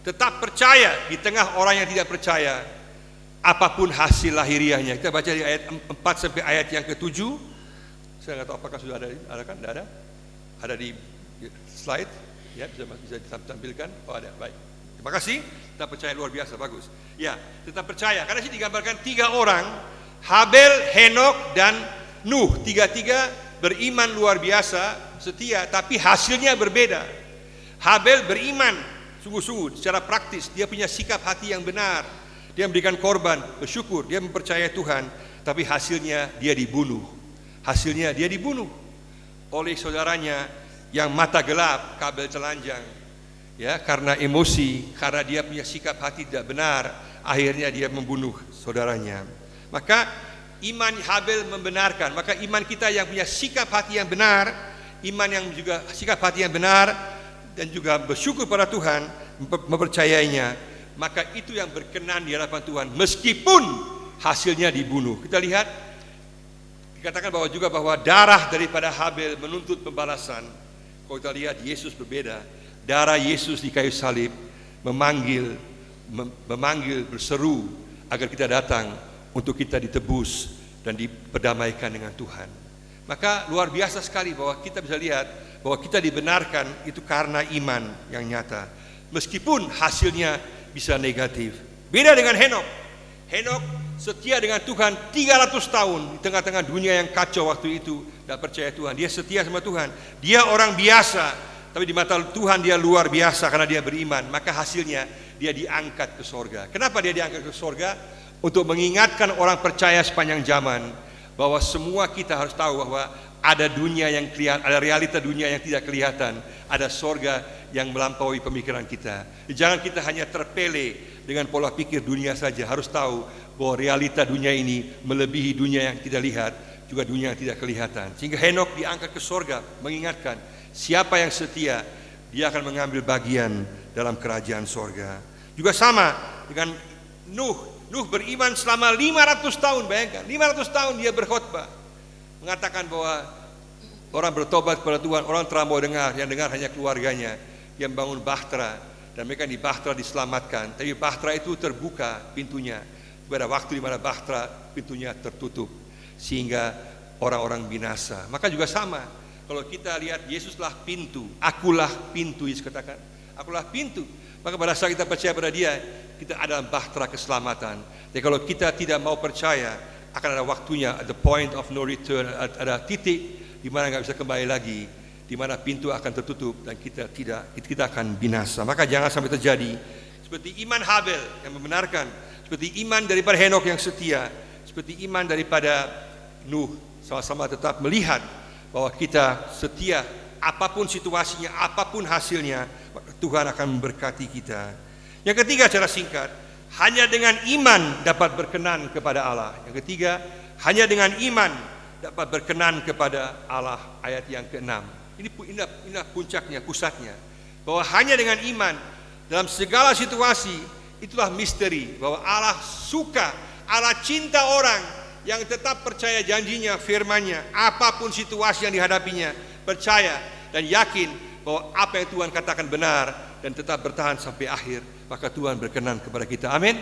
Tetap percaya di tengah orang yang tidak percaya apapun hasil lahiriahnya. Kita baca di ayat 4 sampai ayat yang ke-7. Saya nggak tahu apakah sudah ada kan? Tidak ada? Ada di slide? Ya, bisa ditampilkan. Oh ada, baik. Terima kasih. Tetap percaya luar biasa, bagus. Ya, tetap percaya. Karena sini digambarkan 3 orang, Habel, Henok, dan Nuh. 3-3 beriman luar biasa, setia, tapi hasilnya berbeda. Habel beriman sungguh-sungguh secara praktis, dia punya sikap hati yang benar. Dia memberikan korban, bersyukur, dia mempercayai Tuhan, tapi hasilnya dia dibunuh. Hasilnya dia dibunuh oleh saudaranya yang mata gelap, kabel telanjang. Ya, karena emosi, karena dia punya sikap hati tidak benar, akhirnya dia membunuh saudaranya. Maka iman Habel membenarkan, maka iman kita yang punya sikap hati yang benar, iman yang juga sikap hati yang benar dan juga bersyukur pada Tuhan, mempercayainya, maka itu yang berkenan di hadapan Tuhan meskipun hasilnya dibunuh. Kita lihat, dikatakan bahwa darah daripada Habel menuntut pembalasan. Kalau kita lihat Yesus berbeda, darah Yesus di kayu salib memanggil, berseru agar kita datang untuk kita ditebus dan diperdamaikan dengan Tuhan. Maka luar biasa sekali bahwa kita bisa lihat bahwa kita dibenarkan itu karena iman yang nyata, meskipun hasilnya bisa negatif. Beda dengan Henok. Henok setia dengan Tuhan 300 tahun di tengah-tengah dunia yang kacau waktu itu, tidak percaya Tuhan. Dia setia sama Tuhan. Dia orang biasa, tapi di mata Tuhan dia luar biasa karena dia beriman. Maka hasilnya dia diangkat ke sorga. Kenapa dia diangkat ke sorga? Untuk mengingatkan orang percaya sepanjang zaman bahwa semua kita harus tahu bahwa ada dunia yang kelihatan, ada realita dunia yang tidak kelihatan, ada sorga yang melampaui pemikiran kita. Jangan kita hanya terpele dengan pola pikir dunia saja. Harus tahu bahwa realita dunia ini melebihi dunia yang kita lihat, juga dunia yang tidak kelihatan. Sehingga Henok diangkat ke sorga, mengingatkan siapa yang setia, dia akan mengambil bagian dalam kerajaan sorga. Juga sama dengan Nuh. Nuh beriman selama 500 tahun, bayangkan 500 tahun dia berkhotbah, mengatakan bahwa orang bertobat kepada Tuhan, orang terang mau dengar, yang dengar hanya keluarganya. Dia membangun bahtera dan mereka di bahtera diselamatkan. Tapi bahtera itu terbuka pintunya. Pada waktu di mana bahtera pintunya tertutup sehingga orang-orang binasa. Maka juga sama, kalau kita lihat Yesuslah pintu, akulah pintu, Yesus katakan, akulah pintu. Maka pada saat kita percaya pada Dia, kita ada bahtera keselamatan. Jadi kalau kita tidak mau percaya, akan ada waktunya, at the point of no return, ada titik di mana nggak bisa kembali lagi, di mana pintu akan tertutup dan kita akan binasa. Maka jangan sampai terjadi seperti iman Habel yang membenarkan, seperti iman daripada Henok yang setia, seperti iman daripada Nuh, sama-sama tetap melihat bahwa kita setia apapun situasinya, apapun hasilnya, Tuhan akan memberkati kita. Yang ketiga, cara singkat, hanya dengan iman dapat berkenan kepada Allah. Yang ketiga, hanya dengan iman dapat berkenan kepada Allah. Ayat yang ke-6. Ini puncaknya, pusatnya. Bahwa hanya dengan iman dalam segala situasi, itulah misteri bahwa Allah suka, Allah cinta orang yang tetap percaya janjinya, firman-Nya, apapun situasi yang dihadapinya, percaya dan yakin bahwa apa yang Tuhan katakan benar dan tetap bertahan sampai akhir, maka Tuhan berkenan kepada kita. Amin.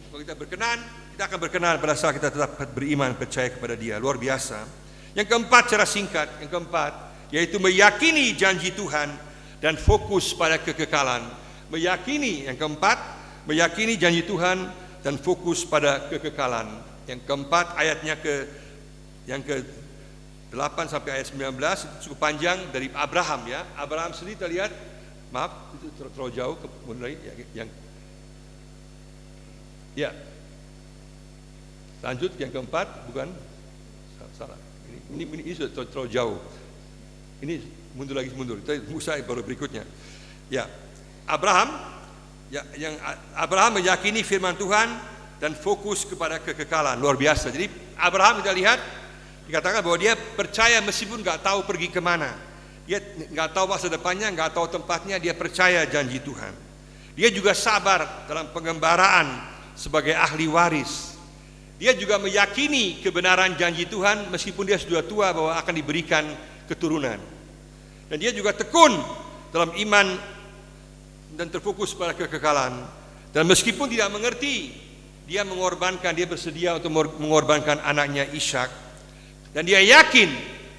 Kalau kita berkenan, kita akan berkenan pada saat kita tetap beriman, percaya kepada Dia. Luar biasa. Yang keempat, cara singkat, yang keempat, yaitu meyakini janji Tuhan dan fokus pada kekekalan. Meyakini, yang keempat, meyakini janji Tuhan dan fokus pada kekekalan. Yang keempat, ayatnya yang ke-8 sampai ayat 19, itu cukup panjang, dari Abraham ya. Abraham sendiri kita lihat, maaf itu terlalu jauh, mulai yang ya. Lanjut yang keempat, bukan salah. Ini sudah terlalu jauh. Ini mundur lagi, Musa baru berikutnya. Ya, Abraham meyakini firman Tuhan dan fokus kepada kekekalan. Luar biasa. Jadi Abraham kita lihat, dikatakan bahwa dia percaya meskipun nggak tahu pergi kemana, dia nggak tahu masa depannya, nggak tahu tempatnya, dia percaya janji Tuhan. Dia juga sabar dalam pengembaraan sebagai ahli waris. Dia juga meyakini kebenaran janji Tuhan meskipun dia sudah tua bahwa akan diberikan keturunan. Dan dia juga tekun dalam iman dan terfokus pada kekekalan. Dan meskipun tidak mengerti, dia bersedia untuk mengorbankan anaknya Ishak. Dan dia yakin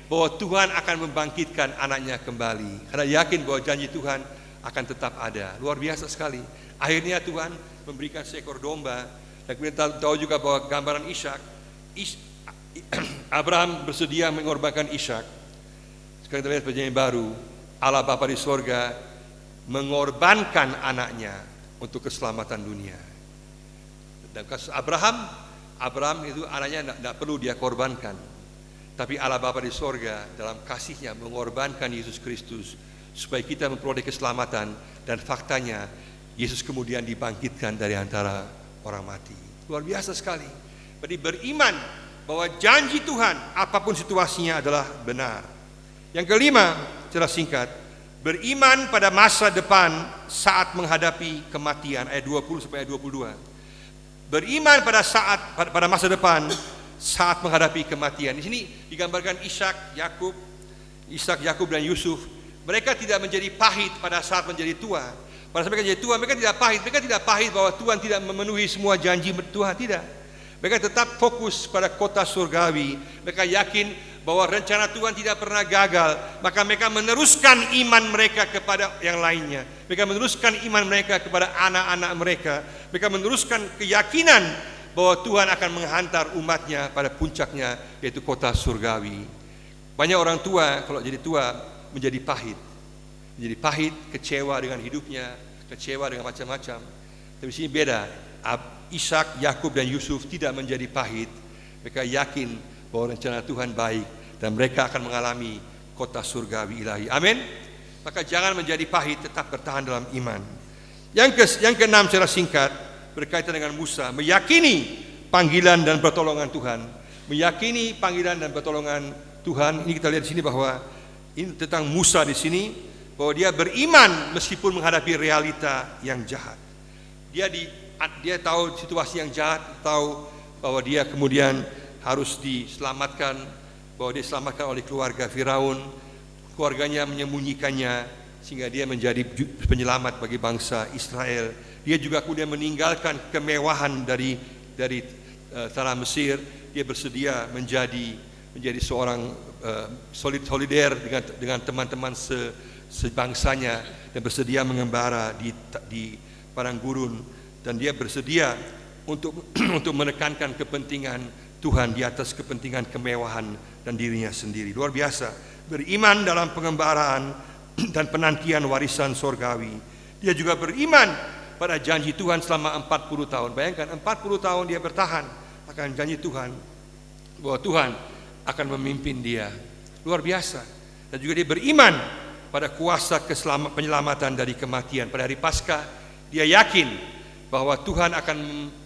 bahwa Tuhan akan membangkitkan anaknya kembali. Karena yakin bahwa janji Tuhan akan tetap ada. Luar biasa sekali. Akhirnya Tuhan memberikan seekor domba. Dan kemudian tahu juga bahwa gambaran Ishak, Abraham bersedia mengorbankan Ishak. Sekarang kita lihat perjanjian baru, Allah Bapa di sorga mengorbankan anaknya untuk keselamatan dunia. Dan kasus Abraham itu anaknya tidak perlu dia korbankan. Tapi Allah Bapa di sorga dalam kasihnya mengorbankan Yesus Kristus supaya kita memperoleh keselamatan. Dan faktanya Yesus kemudian dibangkitkan dari antara orang mati. Luar biasa sekali. Jadi beriman bahwa janji Tuhan apapun situasinya adalah benar. Yang kelima, secara singkat, beriman pada masa depan saat menghadapi kematian, ayat 20 sampai ayat 22. Beriman pada masa depan saat menghadapi kematian. Di sini digambarkan Ishak, Yakub dan Yusuf. Mereka tidak menjadi pahit pada saat menjadi tua. Pada saat mereka menjadi tua, mereka tidak pahit. Mereka tidak pahit bahwa Tuhan tidak memenuhi semua janji Tuhan, tidak. Mereka tetap fokus pada kota surgawi. Mereka yakin bahwa rencana Tuhan tidak pernah gagal. Maka mereka meneruskan iman mereka kepada yang lainnya. Mereka meneruskan iman mereka kepada anak-anak mereka. Mereka meneruskan keyakinan bahwa Tuhan akan menghantar umatnya pada puncaknya, yaitu kota surgawi. Banyak orang tua kalau jadi tua menjadi pahit. Menjadi pahit, kecewa dengan hidupnya, kecewa dengan macam-macam. Tapi di sini beda. Ishak, Yakub dan Yusuf tidak menjadi pahit. Mereka yakin bahwa rencana Tuhan baik dan mereka akan mengalami kota surgawi ilahi. Amin. Maka jangan menjadi pahit, tetap bertahan dalam iman. Yang keenam secara singkat berkaitan dengan Musa, meyakini panggilan dan pertolongan Tuhan. Meyakini panggilan dan pertolongan Tuhan. Ini kita lihat di sini bahwa ini tentang Musa di sini, bahwa dia beriman meskipun menghadapi realita yang jahat. Dia tahu situasi yang jahat, tahu bahwa dia kemudian harus diselamatkan, bahwa dia diselamatkan oleh keluarga Firaun, keluarganya menyembunyikannya sehingga dia menjadi penyelamat bagi bangsa Israel. Dia juga kemudian meninggalkan kemewahan dari tanah Mesir. Dia bersedia menjadi seorang solider dengan teman-teman sebangsanya dan bersedia mengembara di padang gurun, dan dia bersedia untuk menekankan kepentingan Tuhan di atas kepentingan kemewahan dan dirinya sendiri. Luar biasa. Beriman dalam pengembaraan dan penantian warisan sorgawi. Dia juga beriman pada janji Tuhan selama 40 tahun. Bayangkan 40 tahun dia bertahan akan janji Tuhan, bahwa Tuhan akan memimpin dia. Luar biasa. Dan juga dia beriman pada kuasa penyelamatan dari kematian. Pada hari Paskah dia yakin bahwa Tuhan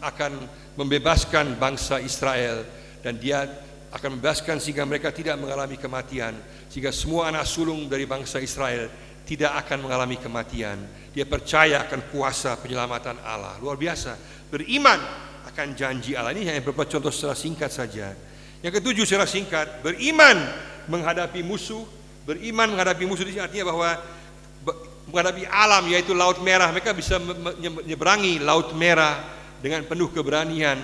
akan membebaskan bangsa Israel, dan dia akan membebaskan sehingga mereka tidak mengalami kematian, sehingga semua anak sulung dari bangsa Israel tidak akan mengalami kematian. Dia percaya akan kuasa penyelamatan Allah. Luar biasa. Beriman akan janji Allah. Ini hanya beberapa contoh secara singkat saja. Yang ketujuh secara singkat, beriman menghadapi musuh. Beriman menghadapi musuh ini artinya bahwa menghadapi alam, yaitu Laut Merah. Mereka bisa menyeberangi Laut Merah dengan penuh keberanian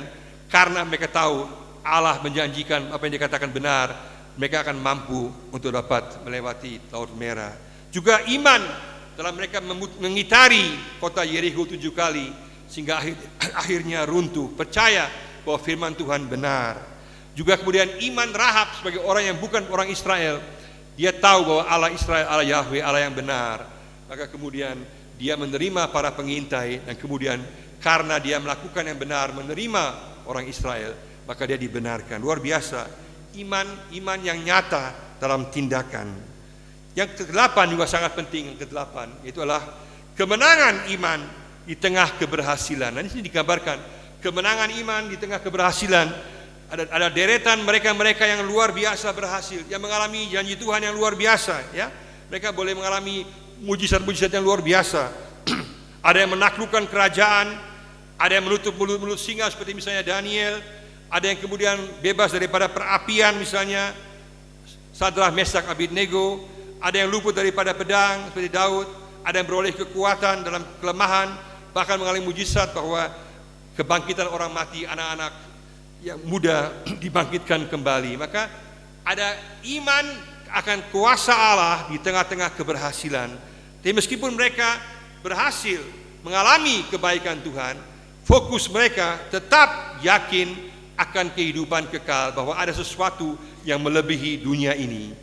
karena mereka tahu Allah menjanjikan apa yang dikatakan benar. Mereka akan mampu untuk dapat melewati Laut Merah. Juga iman dalam mereka mengitari kota Yeriko 7 kali sehingga akhirnya runtuh. Percaya bahwa firman Tuhan benar. Juga kemudian iman Rahab sebagai orang yang bukan orang Israel. Dia tahu bahwa Allah Israel, Allah Yahweh, Allah yang benar. Maka kemudian dia menerima para pengintai, dan kemudian karena dia melakukan yang benar, menerima orang Israel, maka dia dibenarkan. Luar biasa. Iman yang nyata dalam tindakan. Yang kedelapan juga sangat penting. Yang kedelapan itu adalah kemenangan iman di tengah keberhasilan. Dan di sini digambarkan kemenangan iman di tengah keberhasilan. Ada deretan mereka-mereka yang luar biasa berhasil, yang mengalami janji Tuhan yang luar biasa, ya. Mereka boleh mengalami mujizat-mujizat yang luar biasa. Ada yang menaklukkan kerajaan, ada yang menutup mulut-mulut singa seperti misalnya Daniel, ada yang kemudian bebas daripada perapian misalnya Sadrah, Mesak, Abednego, ada yang luput daripada pedang seperti Daud, ada yang beroleh kekuatan dalam kelemahan, bahkan mengalami mujizat bahwa kebangkitan orang mati, anak-anak yang muda dibangkitkan kembali. Maka ada iman akan kuasa Allah di tengah-tengah keberhasilan. Tapi meskipun mereka berhasil mengalami kebaikan Tuhan, fokus mereka tetap yakin akan kehidupan kekal, bahwa ada sesuatu yang melebihi dunia ini.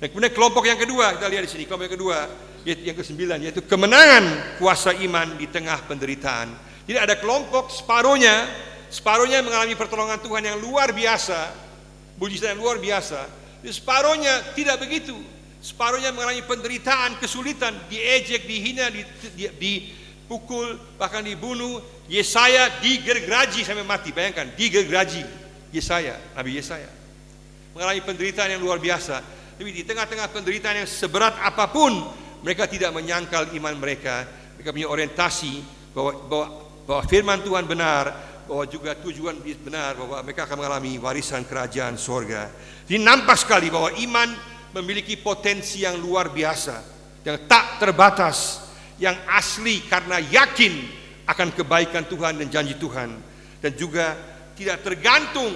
Dan kemudian kelompok yang kedua, kita lihat di sini, kelompok yang kedua, yang ke-9, yaitu kemenangan kuasa iman di tengah penderitaan. Jadi ada kelompok separuhnya separuhnya mengalami pertolongan Tuhan yang luar biasa, mujizat yang luar biasa. Separuhnya tidak begitu. Separuhnya mengalami penderitaan, kesulitan, diejek, dihina, dipukul, bahkan dibunuh. Yesaya digergaji sampai mati. Bayangkan, digergaji Yesaya, Nabi Yesaya. Mengalami penderitaan yang luar biasa. Tapi di tengah-tengah penderitaan yang seberat apapun, mereka tidak menyangkal iman mereka. Mereka punya orientasi bahwa firman Tuhan benar, bahwa juga tujuan benar, bahwa mereka akan mengalami warisan kerajaan sorga. Jadi nampak sekali bahwa iman memiliki potensi yang luar biasa, yang tak terbatas, yang asli karena yakin akan kebaikan Tuhan dan janji Tuhan, dan juga tidak tergantung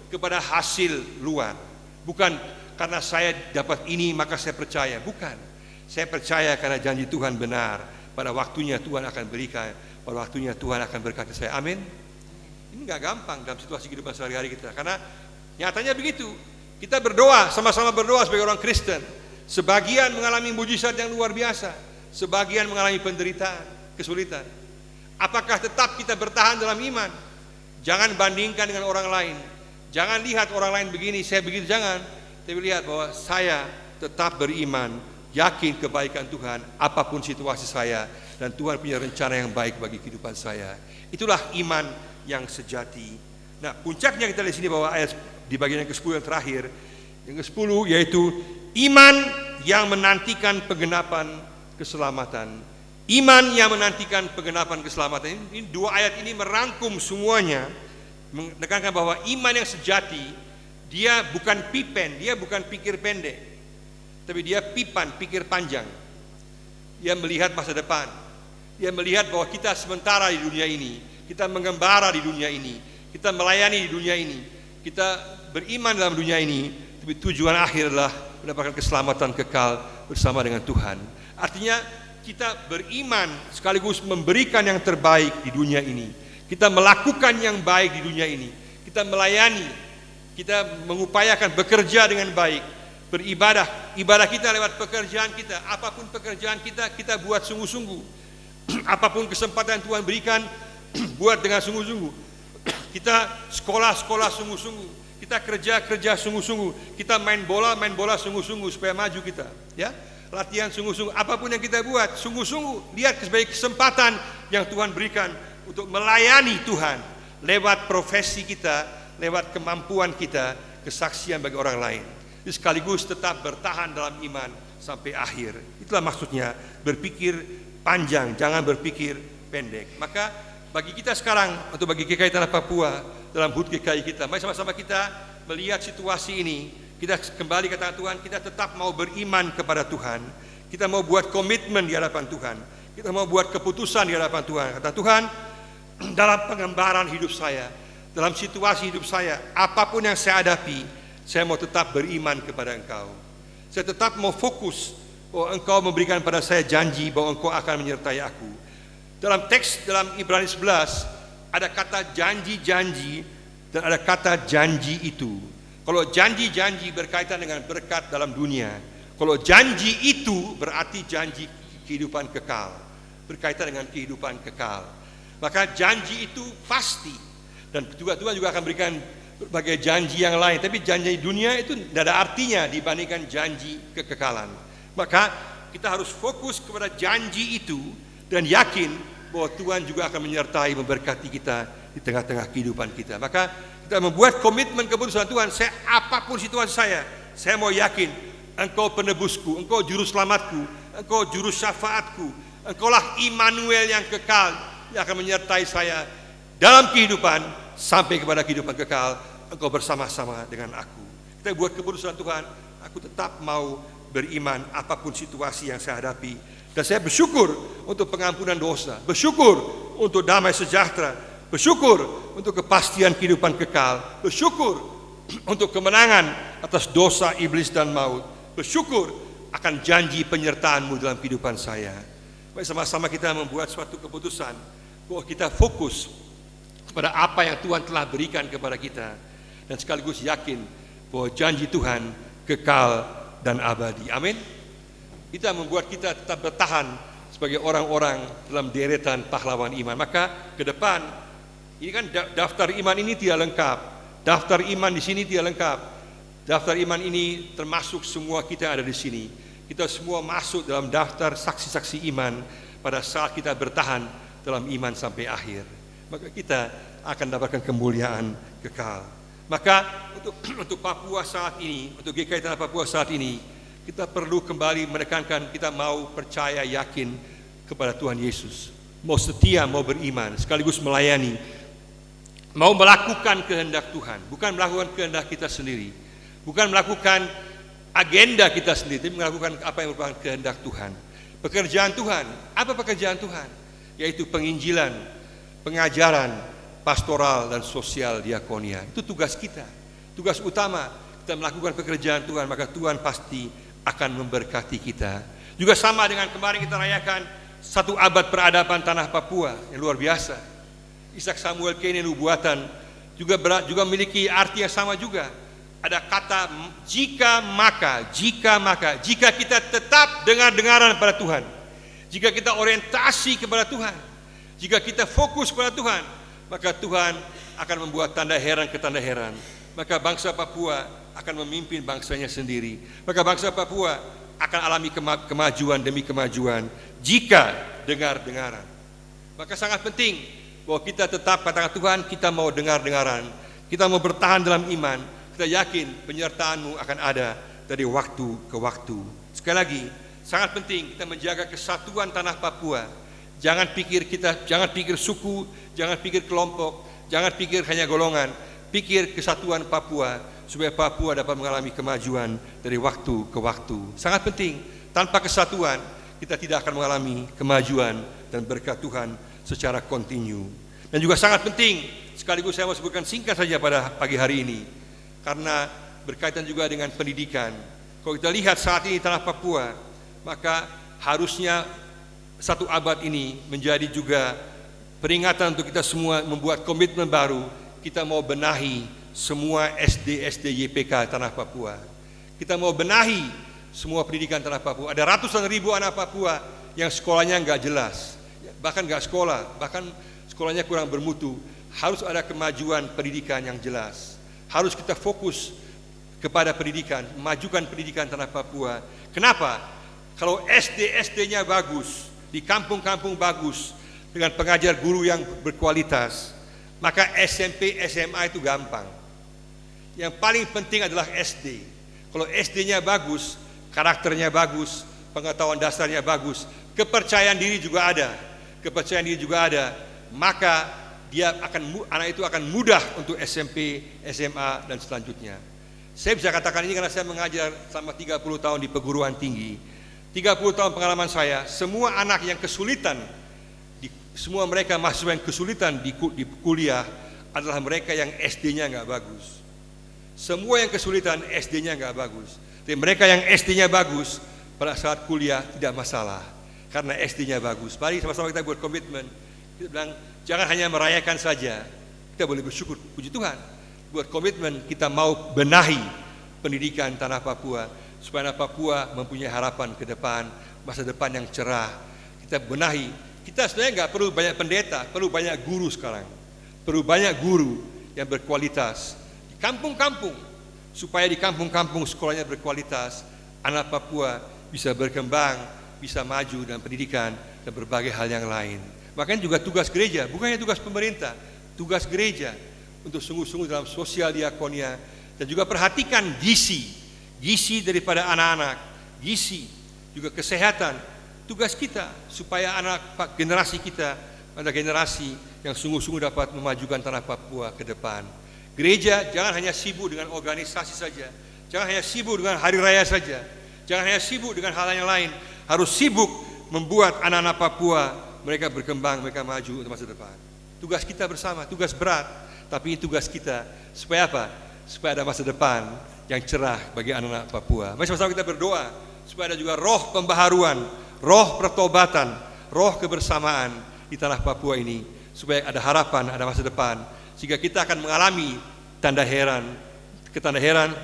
kepada hasil luar. Bukan karena saya dapat ini maka saya percaya, bukan. Saya percaya karena janji Tuhan benar. Pada waktunya Tuhan akan berikan, pada waktunya Tuhan akan berkati saya. Amin. Ini gak gampang dalam situasi kehidupan sehari-hari kita, karena nyatanya begitu. Kita berdoa, sama-sama berdoa sebagai orang Kristen. Sebagian mengalami mujizat yang luar biasa, sebagian mengalami penderitaan, kesulitan. Apakah tetap kita bertahan dalam iman? Jangan bandingkan dengan orang lain. Jangan lihat orang lain begini, saya begitu, jangan. Tapi lihat bahwa saya tetap beriman, yakin kebaikan Tuhan apapun situasi saya, dan Tuhan punya rencana yang baik bagi kehidupan saya. Itulah iman yang sejati. Nah, puncaknya kita lihat di sini bahwa ayat di bagian yang ke-10 yang terakhir, yang ke-10 yaitu iman yang menantikan penggenapan keselamatan. Iman yang menantikan penggenapan keselamatan. Ini dua ayat ini merangkum semuanya, menekankan bahwa iman yang sejati, dia bukan pipen, dia bukan pikir pendek, tapi dia pipan, pikir panjang. Dia melihat masa depan. Dia melihat bahwa kita sementara di dunia ini, kita mengembara di dunia ini, kita melayani di dunia ini, kita beriman dalam dunia ini, tapi tujuan akhir adalah mendapatkan keselamatan kekal bersama dengan Tuhan. Artinya kita beriman sekaligus memberikan yang terbaik di dunia ini. Kita melakukan yang baik di dunia ini. Kita melayani, kita mengupayakan bekerja dengan baik, beribadah. Ibadah kita lewat pekerjaan kita. Apapun pekerjaan kita, kita buat sungguh-sungguh. Apapun kesempatan Tuhan berikan, buat dengan sungguh-sungguh. Kita sekolah sungguh-sungguh. Kita kerja sungguh-sungguh. Kita main bola sungguh-sungguh supaya maju kita, ya. Latihan sungguh-sungguh. Apapun yang kita buat sungguh-sungguh. Lihat sebagai kesempatan yang Tuhan berikan untuk melayani Tuhan lewat profesi kita, lewat kemampuan kita, kesaksian bagi orang lain. Jadi sekaligus tetap bertahan dalam iman sampai akhir. Itulah maksudnya berpikir panjang, jangan berpikir pendek. Maka bagi kita sekarang, atau bagi GKI Tanah Papua, dalam HUT GKI kita, mari sama-sama kita melihat situasi ini. Kita kembali kata Tuhan, kita tetap mau beriman kepada Tuhan. Kita mau buat komitmen di hadapan Tuhan. Kita mau buat keputusan di hadapan Tuhan. Kata Tuhan, dalam pengembaraan hidup saya, dalam situasi hidup saya, apapun yang saya hadapi, saya mau tetap beriman kepada Engkau. Saya tetap mau fokus bahwa Engkau memberikan pada saya janji bahwa Engkau akan menyertai aku. Dalam teks dalam Ibrani 11 ada kata janji-janji dan ada kata janji itu. Kalau janji-janji berkaitan dengan berkat dalam dunia, kalau janji itu berarti janji kehidupan kekal, berkaitan dengan kehidupan kekal. Maka janji itu pasti, dan Tuhan juga akan berikan berbagai janji yang lain. Tapi janji dunia itu tidak ada artinya dibandingkan janji kekekalan. Maka kita harus fokus kepada janji itu dan yakin bahwa Tuhan juga akan menyertai, memberkati kita di tengah-tengah kehidupan kita. Maka kita membuat komitmen keputusan Tuhan, saya apapun situasi saya mau yakin Engkau penebusku, Engkau juru selamatku, Engkau juru syafaatku, Engkaulah Immanuel yang kekal yang akan menyertai saya dalam kehidupan sampai kepada kehidupan kekal. Engkau bersama-sama dengan aku. Kita buat keputusan Tuhan, aku tetap mau beriman apapun situasi yang saya hadapi. Dan saya bersyukur untuk pengampunan dosa, bersyukur untuk damai sejahtera, bersyukur untuk kepastian kehidupan kekal, bersyukur untuk kemenangan atas dosa, iblis dan maut, bersyukur akan janji penyertaan-Mu dalam kehidupan saya. Mari sama-sama kita membuat suatu keputusan bahwa kita fokus kepada apa yang Tuhan telah berikan kepada kita, dan sekaligus yakin bahwa janji Tuhan kekal dan abadi. Amin. Kita membuat kita tetap bertahan sebagai orang-orang dalam deretan pahlawan iman. Maka ke depan Ini kan daftar iman ini tidak lengkap. Daftar iman di sini tidak lengkap. Daftar iman ini termasuk semua kita yang ada di sini. Kita semua masuk dalam daftar saksi-saksi iman pada saat kita bertahan dalam iman sampai akhir. Maka kita akan dapatkan kemuliaan kekal. Maka untuk Papua saat ini, untuk GKI Tanah Papua saat ini, kita perlu kembali menekankan kita mau percaya yakin kepada Tuhan Yesus. Mau setia, mau beriman, sekaligus melayani. Mau melakukan kehendak Tuhan, bukan melakukan kehendak kita sendiri. Bukan melakukan agenda kita sendiri, tapi melakukan apa yang merupakan kehendak Tuhan. Pekerjaan Tuhan, apa pekerjaan Tuhan? Yaitu penginjilan, pengajaran, pastoral dan sosial diakonia. Itu tugas kita, tugas utama. Kita melakukan pekerjaan Tuhan, maka Tuhan pasti akan memberkati kita. Juga sama dengan kemarin kita rayakan 1 abad peradaban tanah Papua yang luar biasa. Ishak Samuel Kane nubuatan juga memiliki arti yang sama juga. Ada kata jika maka, jika kita tetap dengar-dengaran pada Tuhan, jika kita orientasi kepada Tuhan, jika kita fokus kepada Tuhan, maka Tuhan akan membuat tanda heran ke tanda heran. Maka bangsa Papua akan memimpin bangsanya sendiri. Maka bangsa Papua akan alami kemajuan demi kemajuan jika dengar-dengaran. Maka sangat penting bahwa kita tetap katakan Tuhan, kita mau dengar-dengaran, kita mau bertahan dalam iman, kita yakin penyertaan-Mu akan ada dari waktu ke waktu. Sekali lagi, sangat penting kita menjaga kesatuan tanah Papua. Jangan pikir suku, jangan pikir kelompok, jangan pikir hanya golongan, pikir kesatuan Papua supaya Papua dapat mengalami kemajuan dari waktu ke waktu. Sangat penting, tanpa kesatuan kita tidak akan mengalami kemajuan dan berkat Tuhan secara kontinu. Dan juga sangat penting, sekaligus saya mau sebutkan singkat saja pada pagi hari ini, karena berkaitan juga dengan pendidikan. Kalau kita lihat saat ini tanah Papua, maka harusnya 1 abad ini menjadi juga peringatan untuk kita semua membuat komitmen baru. Kita mau benahi semua SD YPK tanah Papua. Kita mau benahi semua pendidikan tanah Papua. Ada ratusan ribu anak Papua yang sekolahnya nggak jelas, bahkan nggak sekolah, bahkan sekolahnya kurang bermutu. Harus ada kemajuan pendidikan yang jelas. Harus kita fokus kepada pendidikan, memajukan pendidikan tanah Papua. Kenapa? Kalau SD-nya bagus, di kampung-kampung bagus, dengan pengajar guru yang berkualitas, maka SMP, SMA itu gampang. Yang paling penting adalah SD. Kalau SD-nya bagus, karakternya bagus, pengetahuan dasarnya bagus, kepercayaan diri juga ada, maka anak itu akan mudah untuk SMP, SMA dan selanjutnya. Saya bisa katakan ini karena saya mengajar selama 30 tahun di perguruan tinggi. 30 tahun pengalaman saya, semua anak yang kesulitan, semua mereka mahasiswa yang kesulitan di kuliah adalah mereka yang SD-nya nggak bagus. Semua yang kesulitan SD-nya nggak bagus. Tapi mereka yang SD-nya bagus pada saat kuliah tidak masalah. Karena SD-nya bagus. Mari sama-sama kita buat komitmen. Kita bilang jangan hanya merayakan saja. Kita boleh bersyukur, puji Tuhan. Buat komitmen kita mau benahi pendidikan tanah Papua supaya tanah Papua mempunyai harapan ke depan, masa depan yang cerah. Kita benahi. Kita sebenarnya nggak perlu banyak pendeta, perlu banyak guru sekarang. Perlu banyak guru yang berkualitas di kampung-kampung supaya di kampung-kampung sekolahnya berkualitas. Anak Papua bisa berkembang, bisa maju dalam pendidikan dan berbagai hal yang lain. Makanya juga tugas gereja, bukannya tugas pemerintah, tugas gereja untuk sungguh-sungguh dalam sosial diakonia dan juga perhatikan gizi daripada anak-anak, gizi juga kesehatan. Tugas kita supaya generasi kita ada generasi yang sungguh-sungguh dapat memajukan tanah Papua ke depan. Gereja jangan hanya sibuk dengan organisasi saja, jangan hanya sibuk dengan hari raya saja, jangan hanya sibuk dengan hal yang lain. Harus sibuk membuat anak-anak Papua mereka berkembang, mereka maju untuk masa depan. Tugas kita bersama, tugas berat, tapi ini tugas kita supaya apa? Supaya ada masa depan yang cerah bagi anak-anak Papua. Mari sama-sama kita berdoa supaya ada juga roh pembaharuan, roh pertobatan, roh kebersamaan di tanah Papua ini, supaya ada harapan, ada masa depan, sehingga kita akan mengalami tanda heran,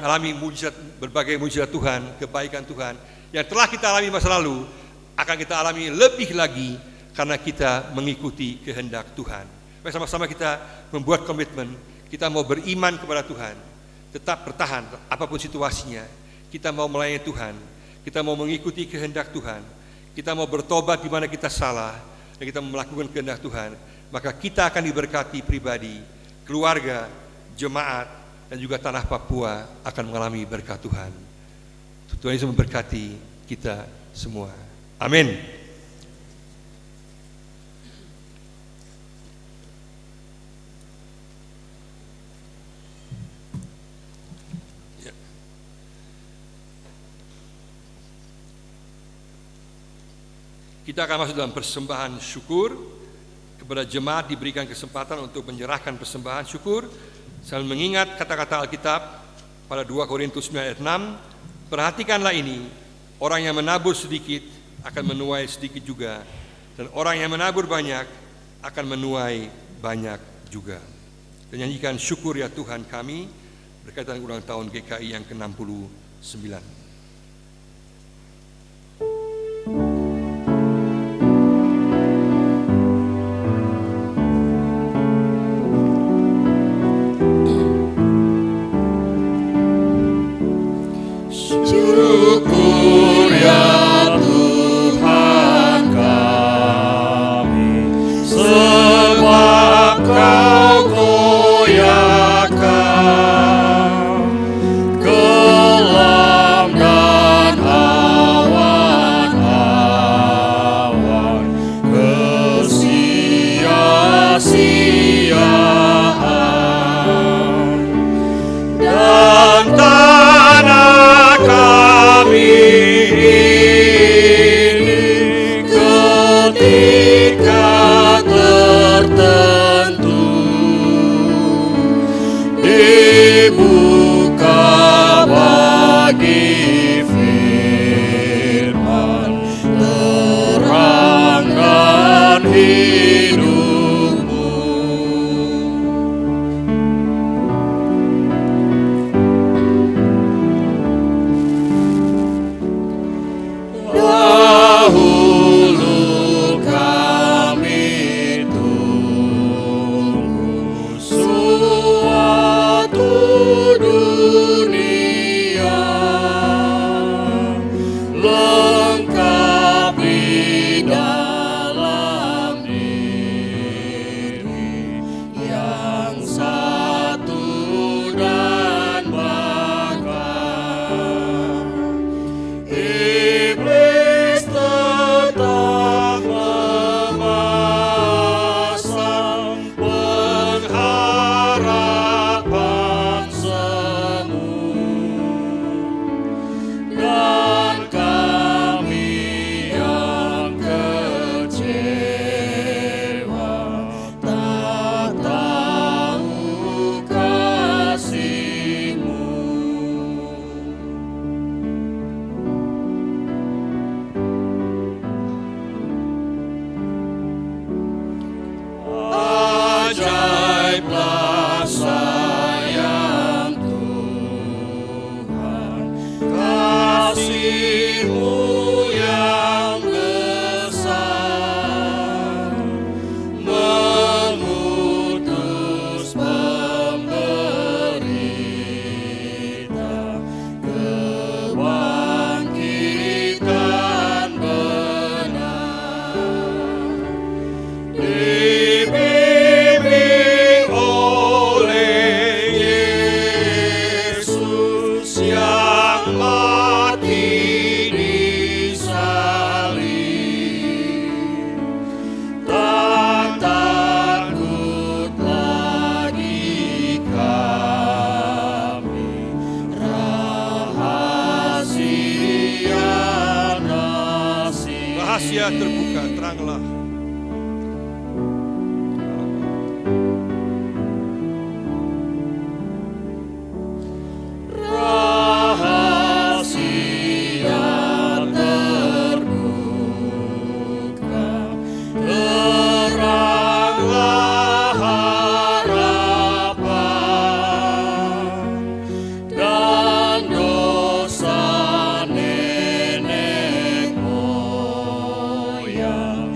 alami mujizat, berbagai mujizat Tuhan, kebaikan Tuhan yang telah kita alami masa lalu, akan kita alami lebih lagi karena kita mengikuti kehendak Tuhan. Mari sama-sama kita membuat komitmen, kita mau beriman kepada Tuhan, tetap bertahan apapun situasinya. Kita mau melayani Tuhan, kita mau mengikuti kehendak Tuhan, kita mau bertobat di mana kita salah, dan kita melakukan kehendak Tuhan. Maka kita akan diberkati pribadi, keluarga, jemaat, dan juga tanah Papua akan mengalami berkat Tuhan. Tuhan Yesus memberkati kita semua. Amin. Kita akan masuk dalam persembahan syukur. Kepada jemaat diberikan kesempatan untuk menyerahkan persembahan syukur sambil mengingat kata-kata Alkitab pada 2 Korintus 9 ayat 6. Perhatikanlah ini, orang yang menabur sedikit akan menuai sedikit juga, dan orang yang menabur banyak akan menuai banyak juga. Dan nyanyikan syukur ya Tuhan kami berkaitan ulang tahun GKI yang ke-69. Syukur ya Tuhan kami, sebab Kau goyahkan kelam dan awan-awan kesia-siaan, dan tanah kami ini ketika tertentu dibuka bagi firman terang dan hidupmu. Dahulu kami tunggu suatu dunia lengkap di dalam diri yang satu dan bakal. Iblis tetap memasang pengharapan semu, dan kami yang kecewa tak tahu kasih-Mu. Ajaiblah sayang Tuhan, kasih-Mu yang besar, mengutus pemberita kebangkitan benar. Dibimbing oleh Yesus yang mati di salib, tak takut lagi kami, rahasia nasib. Rahasia terbuka, teranglah. Rahasia terbuka, teranglah harapan, dan dosa nenek moyang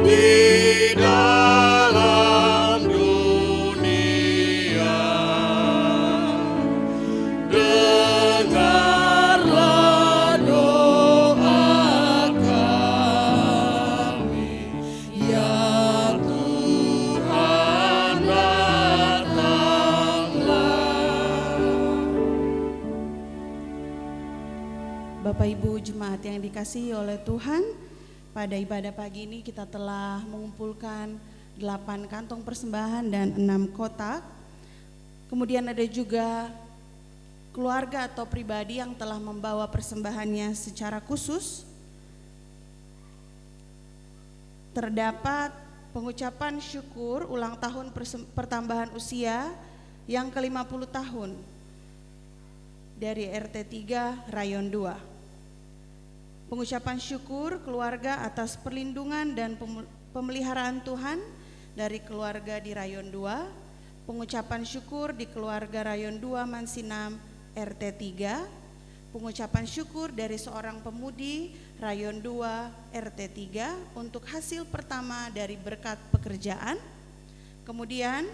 di dalam dunia. Dengarlah doa kami, ya Tuhan, datanglah. Bapak Ibu jemaat yang dikasihi oleh Tuhan, pada ibadah pagi ini kita telah mengumpulkan 8 kantong persembahan dan 6 kotak. Kemudian ada juga keluarga atau pribadi yang telah membawa persembahannya secara khusus. Terdapat pengucapan syukur ulang tahun pertambahan usia yang ke-50 tahun dari RT 3 Rayon 2. Pengucapan syukur keluarga atas perlindungan dan pemeliharaan Tuhan dari keluarga di Rayon 2. Pengucapan syukur di keluarga Rayon 2 Mansinam RT 3. Pengucapan syukur dari seorang pemudi Rayon 2 RT 3 untuk hasil pertama dari berkat pekerjaan. Kemudian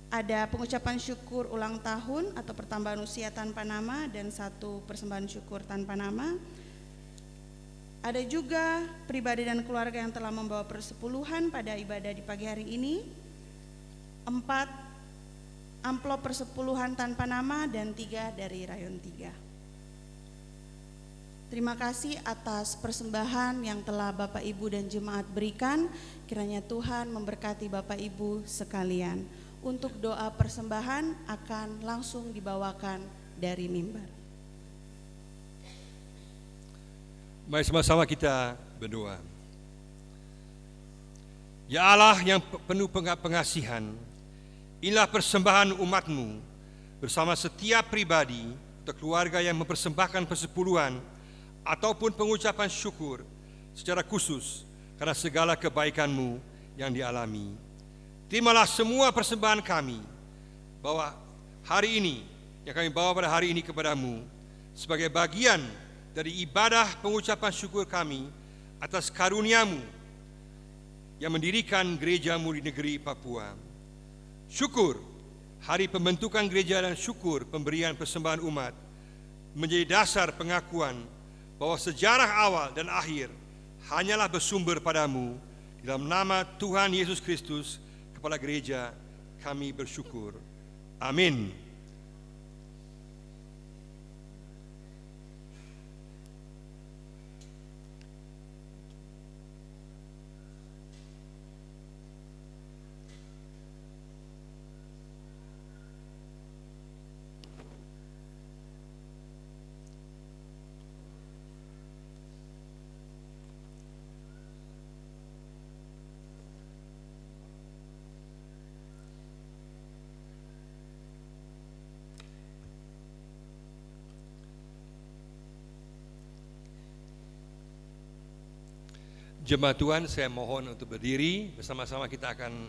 ada pengucapan syukur ulang tahun atau pertambahan usia tanpa nama dan 1 persembahan syukur tanpa nama. Ada juga pribadi dan keluarga yang telah membawa persepuluhan pada ibadah di pagi hari ini. 4 amplop persepuluhan tanpa nama dan 3 dari Rayon 3. Terima kasih atas persembahan yang telah Bapak Ibu dan jemaat berikan. Kiranya Tuhan memberkati Bapak Ibu sekalian. Untuk doa persembahan akan langsung dibawakan dari mimbar. Mari sama-sama kita berdoa. Ya Allah yang penuh pengasihan, inilah persembahan umat-Mu bersama setiap pribadi atau keluarga yang mempersembahkan persepuluhan ataupun pengucapan syukur secara khusus karena segala kebaikan-Mu yang dialami. Terimalah semua persembahan kami bahwa hari ini yang kami bawa pada hari ini kepadamu sebagai bagian dari ibadah pengucapan syukur kami atas karunia-Mu yang mendirikan gereja-Mu di negeri Papua. Syukur hari pembentukan gereja dan syukur pemberian persembahan umat menjadi dasar pengakuan bahwa sejarah awal dan akhir hanyalah bersumber padamu. Dalam nama Tuhan Yesus Kristus, Kepala Gereja, kami bersyukur. Amin. Jemaat Tuhan, saya mohon untuk berdiri. Bersama-sama kita akan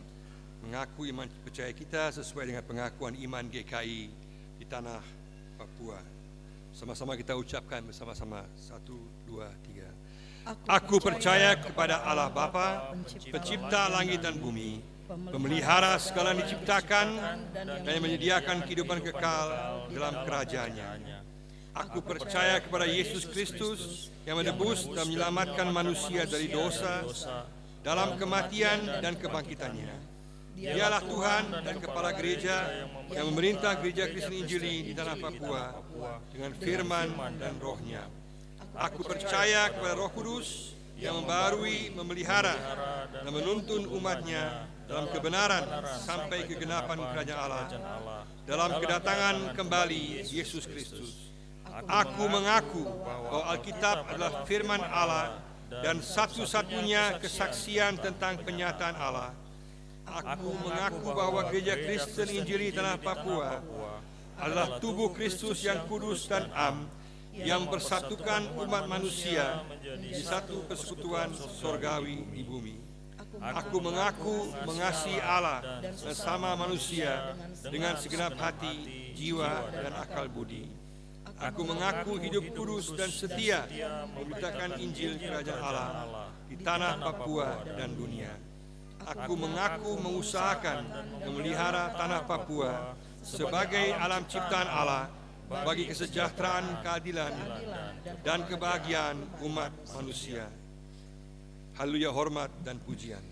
mengaku iman percaya kita sesuai dengan pengakuan iman GKI di tanah Papua. Sama-sama kita ucapkan bersama-sama. 1, 2, 3. Aku percaya kepada Allah Bapa, pencipta langit dan bumi, pemelihara segala yang diciptakan dan yang menyediakan kehidupan kekal dalam kerajaan-Nya. Aku percaya kepada Yesus Kristus yang menebus dan menyelamatkan manusia dari dosa dalam kematian dan kebangkitannya. Dialah Tuhan dan Kepala Gereja yang memerintah Gereja Kristen Injili di tanah Papua dengan firman dan roh-Nya. Aku percaya kepada Roh Kudus yang membarui, memelihara dan menuntun umat-Nya dalam kebenaran sampai kegenapan kerajaan Allah dalam kedatangan kembali Yesus Kristus. Aku mengaku bahwa Alkitab adalah firman Allah dan satu-satunya kesaksian tentang penyataan Allah. Aku mengaku bahwa Gereja Kristen Injili Tanah Papua adalah tubuh Kristus yang kudus dan am, yang persatukan umat manusia di satu persekutuan sorgawi di bumi. Aku mengaku mengasihi Allah dan sesama manusia dengan segenap hati, jiwa, dan akal budi. Aku mengaku hidup kudus dan setia memberitakan Injil Kerajaan Allah di tanah Papua dan dunia. Aku mengaku mengusahakan memelihara tanah Papua sebagai alam ciptaan Allah bagi kesejahteraan, keadilan, dan kebahagiaan umat manusia. Haleluya, hormat dan pujian.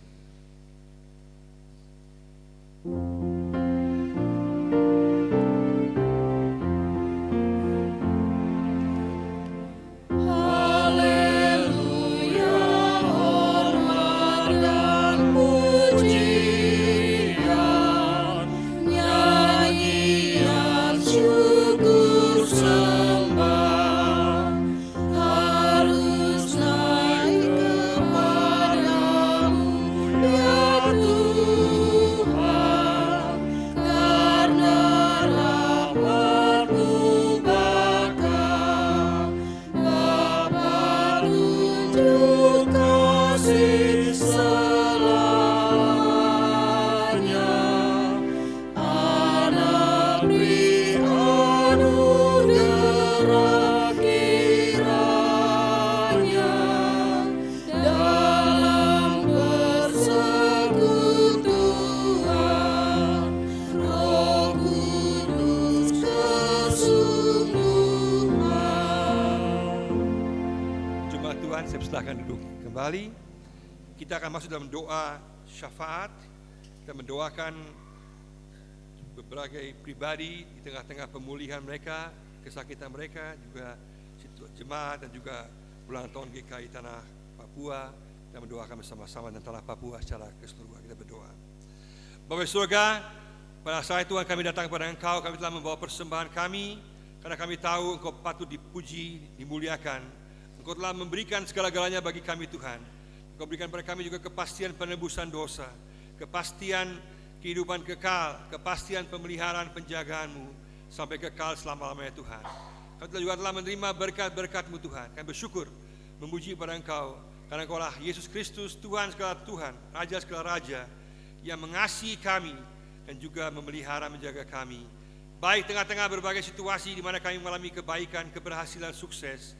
Kembali, kita akan masuk dalam doa syafaat. Kita mendoakan berbagai pribadi di tengah-tengah pemulihan mereka, kesakitan mereka, juga jemaat dan juga ulang tahun GKI Tanah Papua. Kita mendoakan bersama-sama dan Tanah Papua secara keseluruhan. Kita berdoa. Bapa di surga, pada saat Tuhan kami datang kepada Engkau, kami telah membawa persembahan kami, karena kami tahu Engkau patut dipuji, dimuliakan. Engkau telah memberikan segala-galanya bagi kami Tuhan. Engkau berikan kepada kami juga kepastian penebusan dosa, kepastian kehidupan kekal, kepastian pemeliharaan penjagaanmu sampai kekal selama-lamanya Tuhan. Kami juga telah menerima berkat-berkat-Mu Tuhan. Kami bersyukur, memuji kepada Engkau, karena Engkau lah Yesus Kristus, Tuhan segala Tuhan, Raja segala Raja, yang mengasihi kami dan juga memelihara menjaga kami. Baik tengah-tengah berbagai situasi di mana kami mengalami kebaikan, keberhasilan, sukses,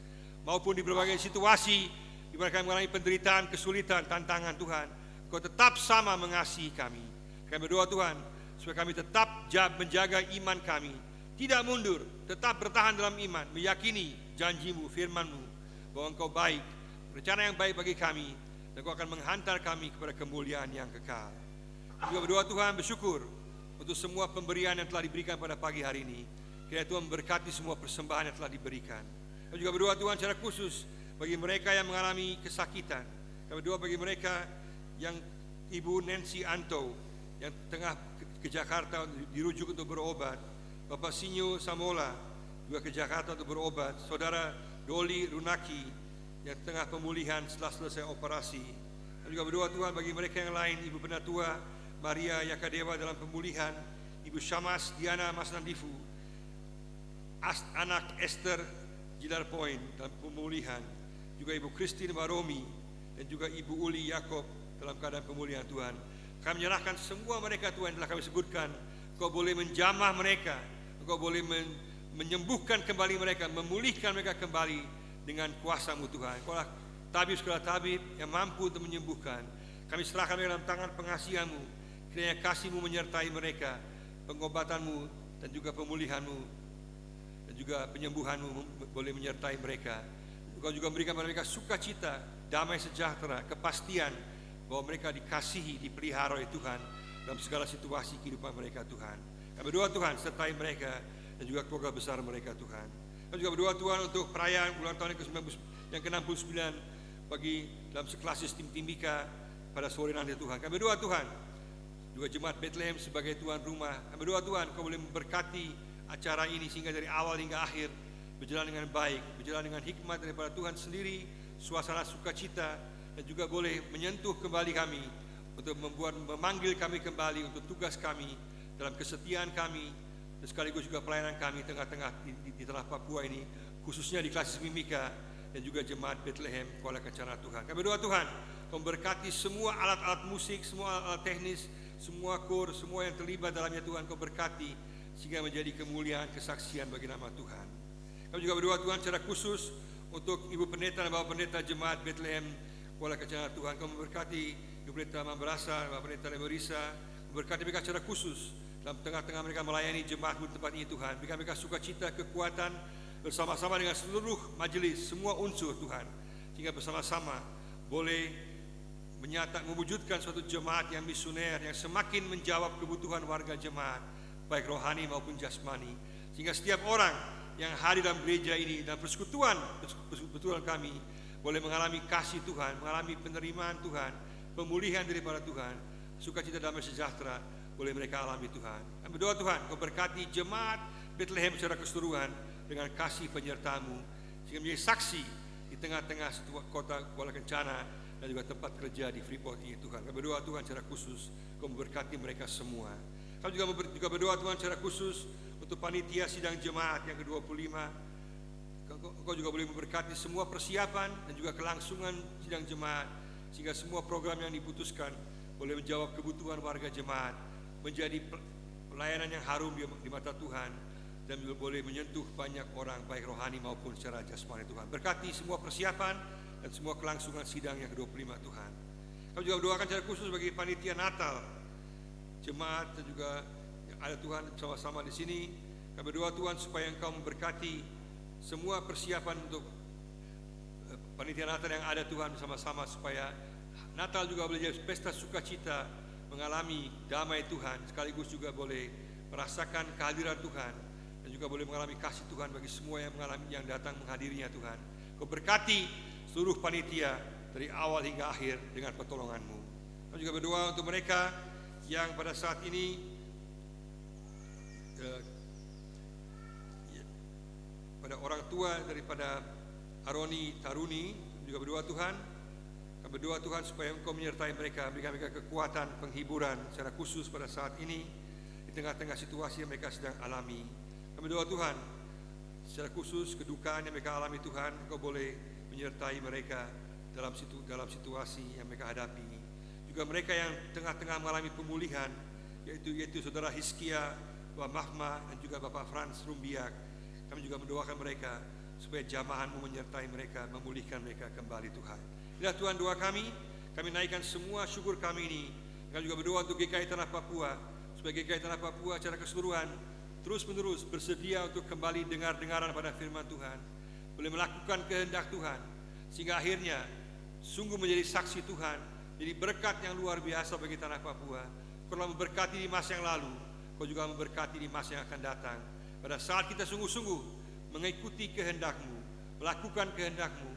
maupun di berbagai situasi di mana kami mengalami penderitaan, kesulitan, tantangan Tuhan, Engkau tetap sama mengasihi kami. Kami berdoa Tuhan, supaya kami tetap menjaga iman kami, tidak mundur, tetap bertahan dalam iman, meyakini janji-Mu, firman-Mu, bahwa Engkau baik, rencana yang baik bagi kami, dan Engkau akan menghantar kami kepada kemuliaan yang kekal. Kami juga berdoa Tuhan, bersyukur untuk semua pemberian yang telah diberikan pada pagi hari ini. Kiranya Tuhan memberkati semua persembahan yang telah diberikan. Kami juga berdoa Tuhan secara khusus bagi mereka yang mengalami kesakitan. Kami berdoa bagi mereka yang Ibu Nancy Anto yang tengah ke Jakarta dirujuk untuk berobat, Bapak Sinyo Samola juga ke Jakarta untuk berobat, Saudara Doli Runaki yang tengah pemulihan setelah selesai operasi. Kami juga berdoa Tuhan bagi mereka yang lain, Ibu Penatua Maria Yakadewa dalam pemulihan, Ibu Syamas Diana Masnandifu, anak Esther Jilar Point dalam pemulihan, juga Ibu Christine Maromi dan juga Ibu Uli Yakob dalam keadaan pemulihan Tuhan. Kami menyerahkan semua mereka Tuhan yang telah kami sebutkan. Engkau boleh menjamah mereka, Engkau boleh menyembuhkan kembali mereka, memulihkan mereka kembali dengan kuasa-Mu Tuhan. Engkau lah tabib segala tabib yang mampu untuk menyembuhkan. Kami serahkan mereka dalam tangan pengasihan-Mu. Kiranya kasih-Mu menyertai mereka, pengobatan-Mu dan juga pemulihan-Mu dan juga penyembuhan-Mu boleh menyertai mereka. Engkau juga memberikan kepada mereka sukacita, damai sejahtera, kepastian bahwa mereka dikasihi, dipelihara oleh Tuhan dalam segala situasi kehidupan mereka Tuhan. Kami berdoa Tuhan sertai mereka dan juga keluarga besar mereka Tuhan. Kami juga berdoa Tuhan untuk perayaan ulang tahun yang ke-69 bagi dalam sekelas sistem Timika pada sore nanti Tuhan. Kami berdoa Tuhan juga jemaat Bethlehem sebagai tuan rumah. Kami berdoa Tuhan Kau boleh memberkati acara ini sehingga dari awal hingga akhir berjalan dengan baik, berjalan dengan hikmat daripada Tuhan sendiri, suasana sukacita, dan juga boleh menyentuh kembali kami untuk memanggil kami kembali untuk tugas kami dalam kesetiaan kami dan sekaligus juga pelayanan kami tengah-tengah di tanah Papua ini, khususnya di Klasis Mimika dan juga jemaat Bethlehem Kuala Kencana Tuhan. Kami berdoa Tuhan Kau memberkati semua alat-alat musik, semua alat teknis, semua kor, semua yang terlibat dalamnya Tuhan Kau berkati sehingga menjadi kemuliaan kesaksian bagi nama Tuhan. Kami juga berdoa Tuhan secara khusus untuk Ibu Pendeta dan Bapak Pendeta Jemaat Bethlehem Kuala Kencana Tuhan, Kau memberkati Ibu Pendeta Mamberasa, Bapak Pendeta Lemerisa, memberkati mereka secara khusus dalam tengah-tengah mereka melayani jemaat di tempat ini Tuhan. Berikan mereka sukacita, kekuatan bersama-sama dengan seluruh majelis, semua unsur Tuhan, sehingga bersama-sama boleh mewujudkan suatu jemaat yang misioner, yang semakin menjawab kebutuhan warga jemaat, baik rohani maupun jasmani, sehingga setiap orang yang hadir dalam gereja ini dan persekutuan kami boleh mengalami kasih Tuhan, mengalami penerimaan Tuhan, pemulihan daripada Tuhan, sukacita damai sejahtera boleh mereka alami Tuhan. Kami berdoa Tuhan, Kau berkati jemaat Bethlehem secara keseluruhan dengan kasih penyertamu, sehingga menjadi saksi di tengah-tengah kota Kuala Kencana dan juga tempat kerja di Freeport ini Tuhan. Kami berdoa Tuhan secara khusus Kau memberkati mereka semua. Kami juga berdoa Tuhan secara khusus untuk panitia sidang jemaat yang ke-25. Kau juga boleh memberkati semua persiapan dan juga kelangsungan sidang jemaat, sehingga semua program yang diputuskan boleh menjawab kebutuhan warga jemaat, menjadi pelayanan yang harum di mata Tuhan, dan juga boleh menyentuh banyak orang baik rohani maupun secara jasmani Tuhan. Berkati semua persiapan dan semua kelangsungan sidang yang ke-25 Tuhan. Kami juga berdoakan secara khusus bagi panitia Natal jemaat dan juga yang ada Tuhan bersama-sama di sini. Kami berdoa Tuhan supaya Engkau memberkati semua persiapan untuk panitia Natal yang ada Tuhan bersama-sama, supaya Natal juga boleh jadi pesta sukacita, mengalami damai Tuhan, sekaligus juga boleh merasakan kehadiran Tuhan dan juga boleh mengalami kasih Tuhan bagi semua yang datang menghadirinya Tuhan. Kau berkati seluruh panitia dari awal hingga akhir dengan pertolongan-Mu. Kami juga berdoa untuk mereka yang pada saat ini pada orang tua daripada Aroni Taruni, juga berdoa Tuhan. Kami berdoa Tuhan supaya Engkau menyertai mereka, berikan mereka kekuatan, penghiburan secara khusus pada saat ini di tengah-tengah situasi yang mereka sedang alami. Kami berdoa Tuhan secara khusus kedukaan yang mereka alami Tuhan, Engkau boleh menyertai mereka dalam situasi yang mereka hadapi. Juga mereka yang tengah-tengah mengalami pemulihan, yaitu Saudara Hizkia, Bapak Mahma, dan juga Bapak Frans Rumbiak. Kami juga mendoakan mereka supaya jamahan-Mu menyertai mereka, memulihkan mereka kembali Tuhan. Inilah Tuhan doa kami naikkan semua syukur kami ini. Kami juga berdoa untuk GKI Tanah Papua, supaya GKI Tanah Papua secara keseluruhan terus-menerus bersedia untuk kembali dengar-dengaran pada firman Tuhan, boleh melakukan kehendak Tuhan, sehingga akhirnya sungguh menjadi saksi Tuhan, jadi berkat yang luar biasa bagi Tanah Papua. Kau telah memberkati di masa yang lalu, Kau juga memberkati di masa yang akan datang. Pada saat kita sungguh-sungguh mengikuti kehendak-Mu, melakukan kehendak-Mu,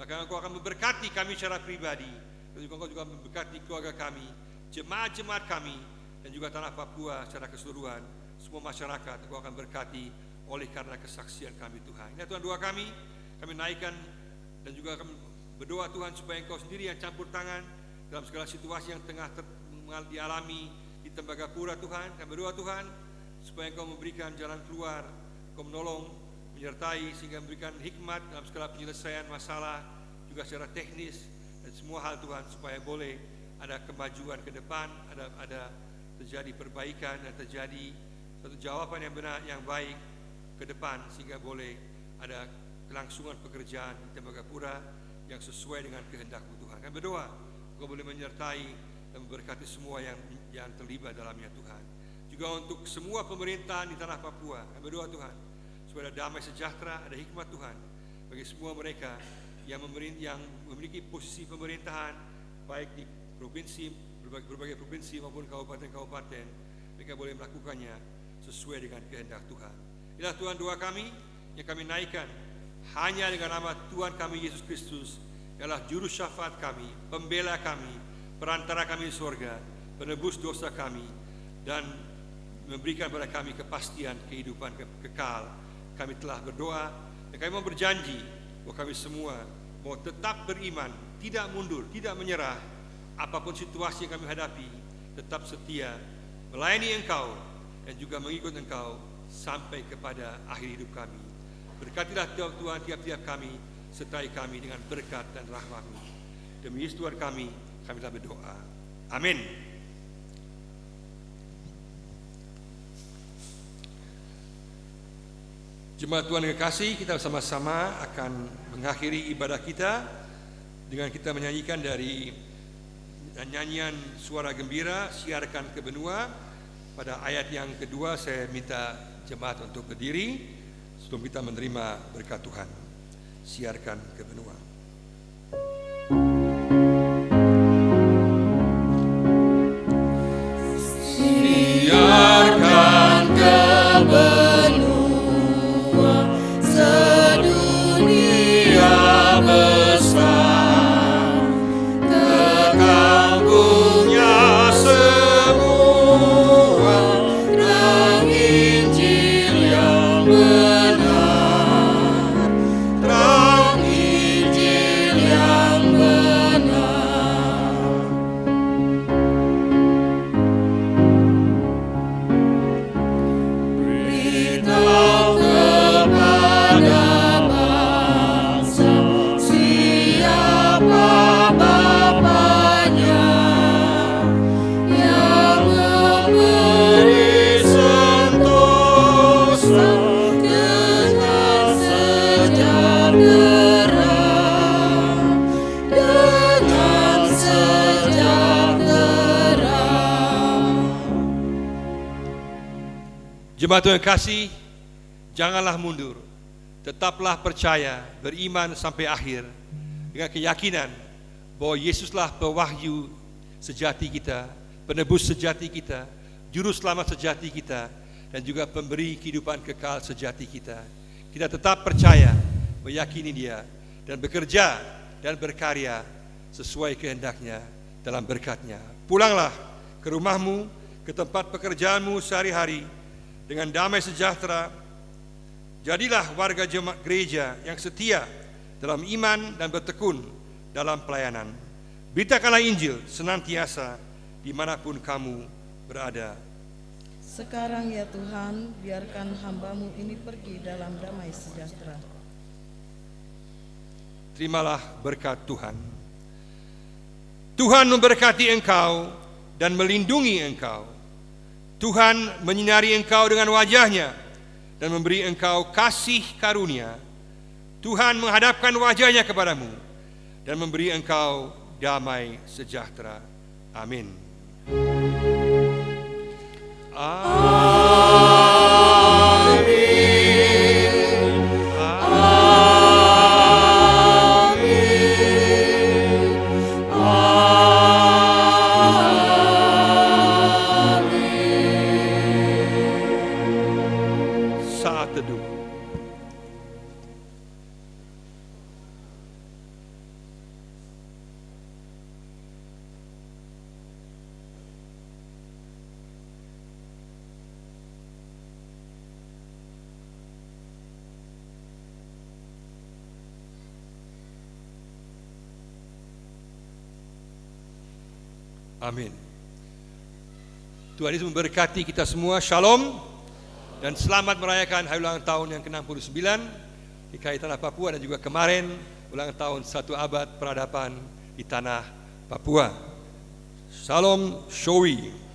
maka Engkau akan memberkati kami secara pribadi, dan juga Engkau juga memberkati keluarga kami, jemaat-jemaat kami, dan juga Tanah Papua secara keseluruhan. Semua masyarakat Engkau akan berkati oleh karena kesaksian kami Tuhan. Ini Tuhan doa kami naikkan dan juga kami berdoa Tuhan supaya Engkau sendiri yang campur tangan dalam segala situasi yang tengah dialami di Tembagapura Tuhan. Kami berdoa Tuhan supaya Engkau memberikan jalan keluar, Engkau menolong, menyertai, sehingga memberikan hikmat dalam segala penyelesaian masalah, juga secara teknis dan semua hal Tuhan, supaya boleh ada kemajuan ke depan, ada terjadi perbaikan dan terjadi satu jawaban yang benar, yang baik ke depan, sehingga boleh ada kelangsungan pekerjaan di Tembagapura yang sesuai dengan kehendak-Mu Tuhan. Kami berdoa Engkau boleh menyertai dan memberkati semua yang terlibat dalamnya Tuhan. Juga untuk semua pemerintahan di Tanah Papua, kami berdoa Tuhan supaya ada damai sejahtera, ada hikmat Tuhan bagi semua mereka yang memiliki posisi pemerintahan, baik di provinsi, berbagai provinsi maupun kabupaten-kabupaten. Mereka boleh melakukannya sesuai dengan kehendak Tuhan. Inilah Tuhan doa kami yang kami naikkan hanya dengan nama Tuhan kami Yesus Kristus, ialah juru syafaat kami, pembela kami, perantara kami di surga, penebus dosa kami, dan memberikan kepada kami kepastian kehidupan kekal. Kami telah berdoa dan kami mau berjanji bahwa kami semua mau tetap beriman, tidak mundur, tidak menyerah, apapun situasi yang kami hadapi, tetap setia melayani Engkau dan juga mengikut Engkau sampai kepada akhir hidup kami. Berkatilah Tuhan tiap-tiap kami, sertai kami dengan berkat dan rahmat-Mu. Demi Yesus Tuhan kami telah berdoa. Amin. Jemaat Tuhan yang kekasih, kita bersama-sama akan mengakhiri ibadah kita dengan kita menyanyikan dari nyanyian Suara Gembira, Siarkan ke Benua. Pada ayat yang kedua saya minta jemaat untuk berdiri sebelum kita menerima berkat Tuhan. Siarkan ke benua. Siarkan ke benua sedunia besar, ke kampungnya semua, terang Injil yang benar, terang Injil yang benar. Beritahu kepada bangsa siapa Bapanya yang memberi sentosa dengan sejahtera, dengan sejahtera. Jemaat Tuhan kasih, janganlah mundur. Tetaplah percaya, beriman sampai akhir dengan keyakinan bahwa Yesuslah pewahyu sejati kita, penebus sejati kita, juru selamat sejati kita, dan juga pemberi kehidupan kekal sejati kita. Kita tetap percaya, meyakini Dia, dan bekerja dan berkarya sesuai kehendaknya dalam berkat-Nya. Pulanglah ke rumahmu, ke tempat pekerjaanmu sehari-hari dengan damai sejahtera. Jadilah warga jemaat gereja yang setia dalam iman dan bertekun dalam pelayanan. Beritakanlah Injil senantiasa dimanapun kamu berada. Sekarang ya Tuhan, biarkan hamba-Mu ini pergi dalam damai sejahtera. Terimalah berkat Tuhan. Tuhan memberkati engkau dan melindungi engkau. Tuhan menyinari engkau dengan wajah-Nya dan memberi engkau kasih karunia. Tuhan menghadapkan wajah-Nya kepadamu dan memberi engkau damai sejahtera. Amin. Saat teduh. Amin. Tuhan Yesus memberkati kita semua. Shalom dan selamat merayakan hari ulang tahun yang ke-69 di Tanah Papua, dan juga kemarin ulang tahun 1 abad peradaban di Tanah Papua. Shalom Showi.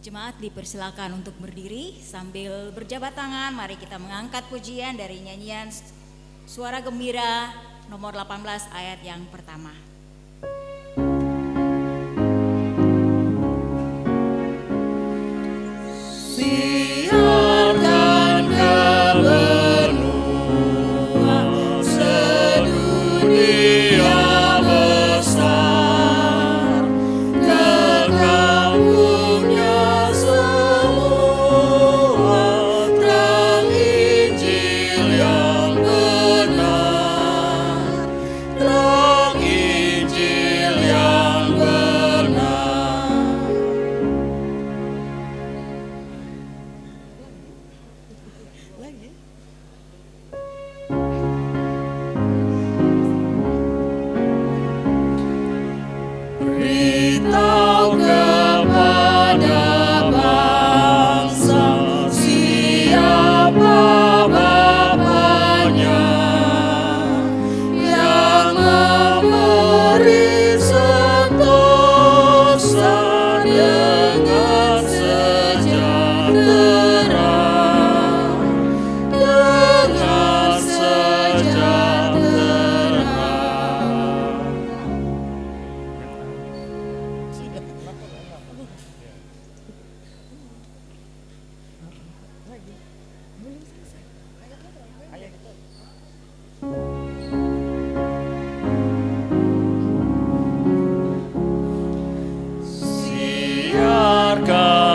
Jemaat dipersilakan untuk berdiri sambil berjabat tangan. Mari kita mengangkat pujian dari nyanyian Suara Gembira nomor 18 ayat yang pertama. Siarkan ke benua sedunia besar, ke kampungnya semua, terang Injil yang benar, terang Injil lagi. Beritahu kepada bangsa siapa Bapaknya yang memberi sentosa dengan sejahtera, dengan sejahtera. Siarkan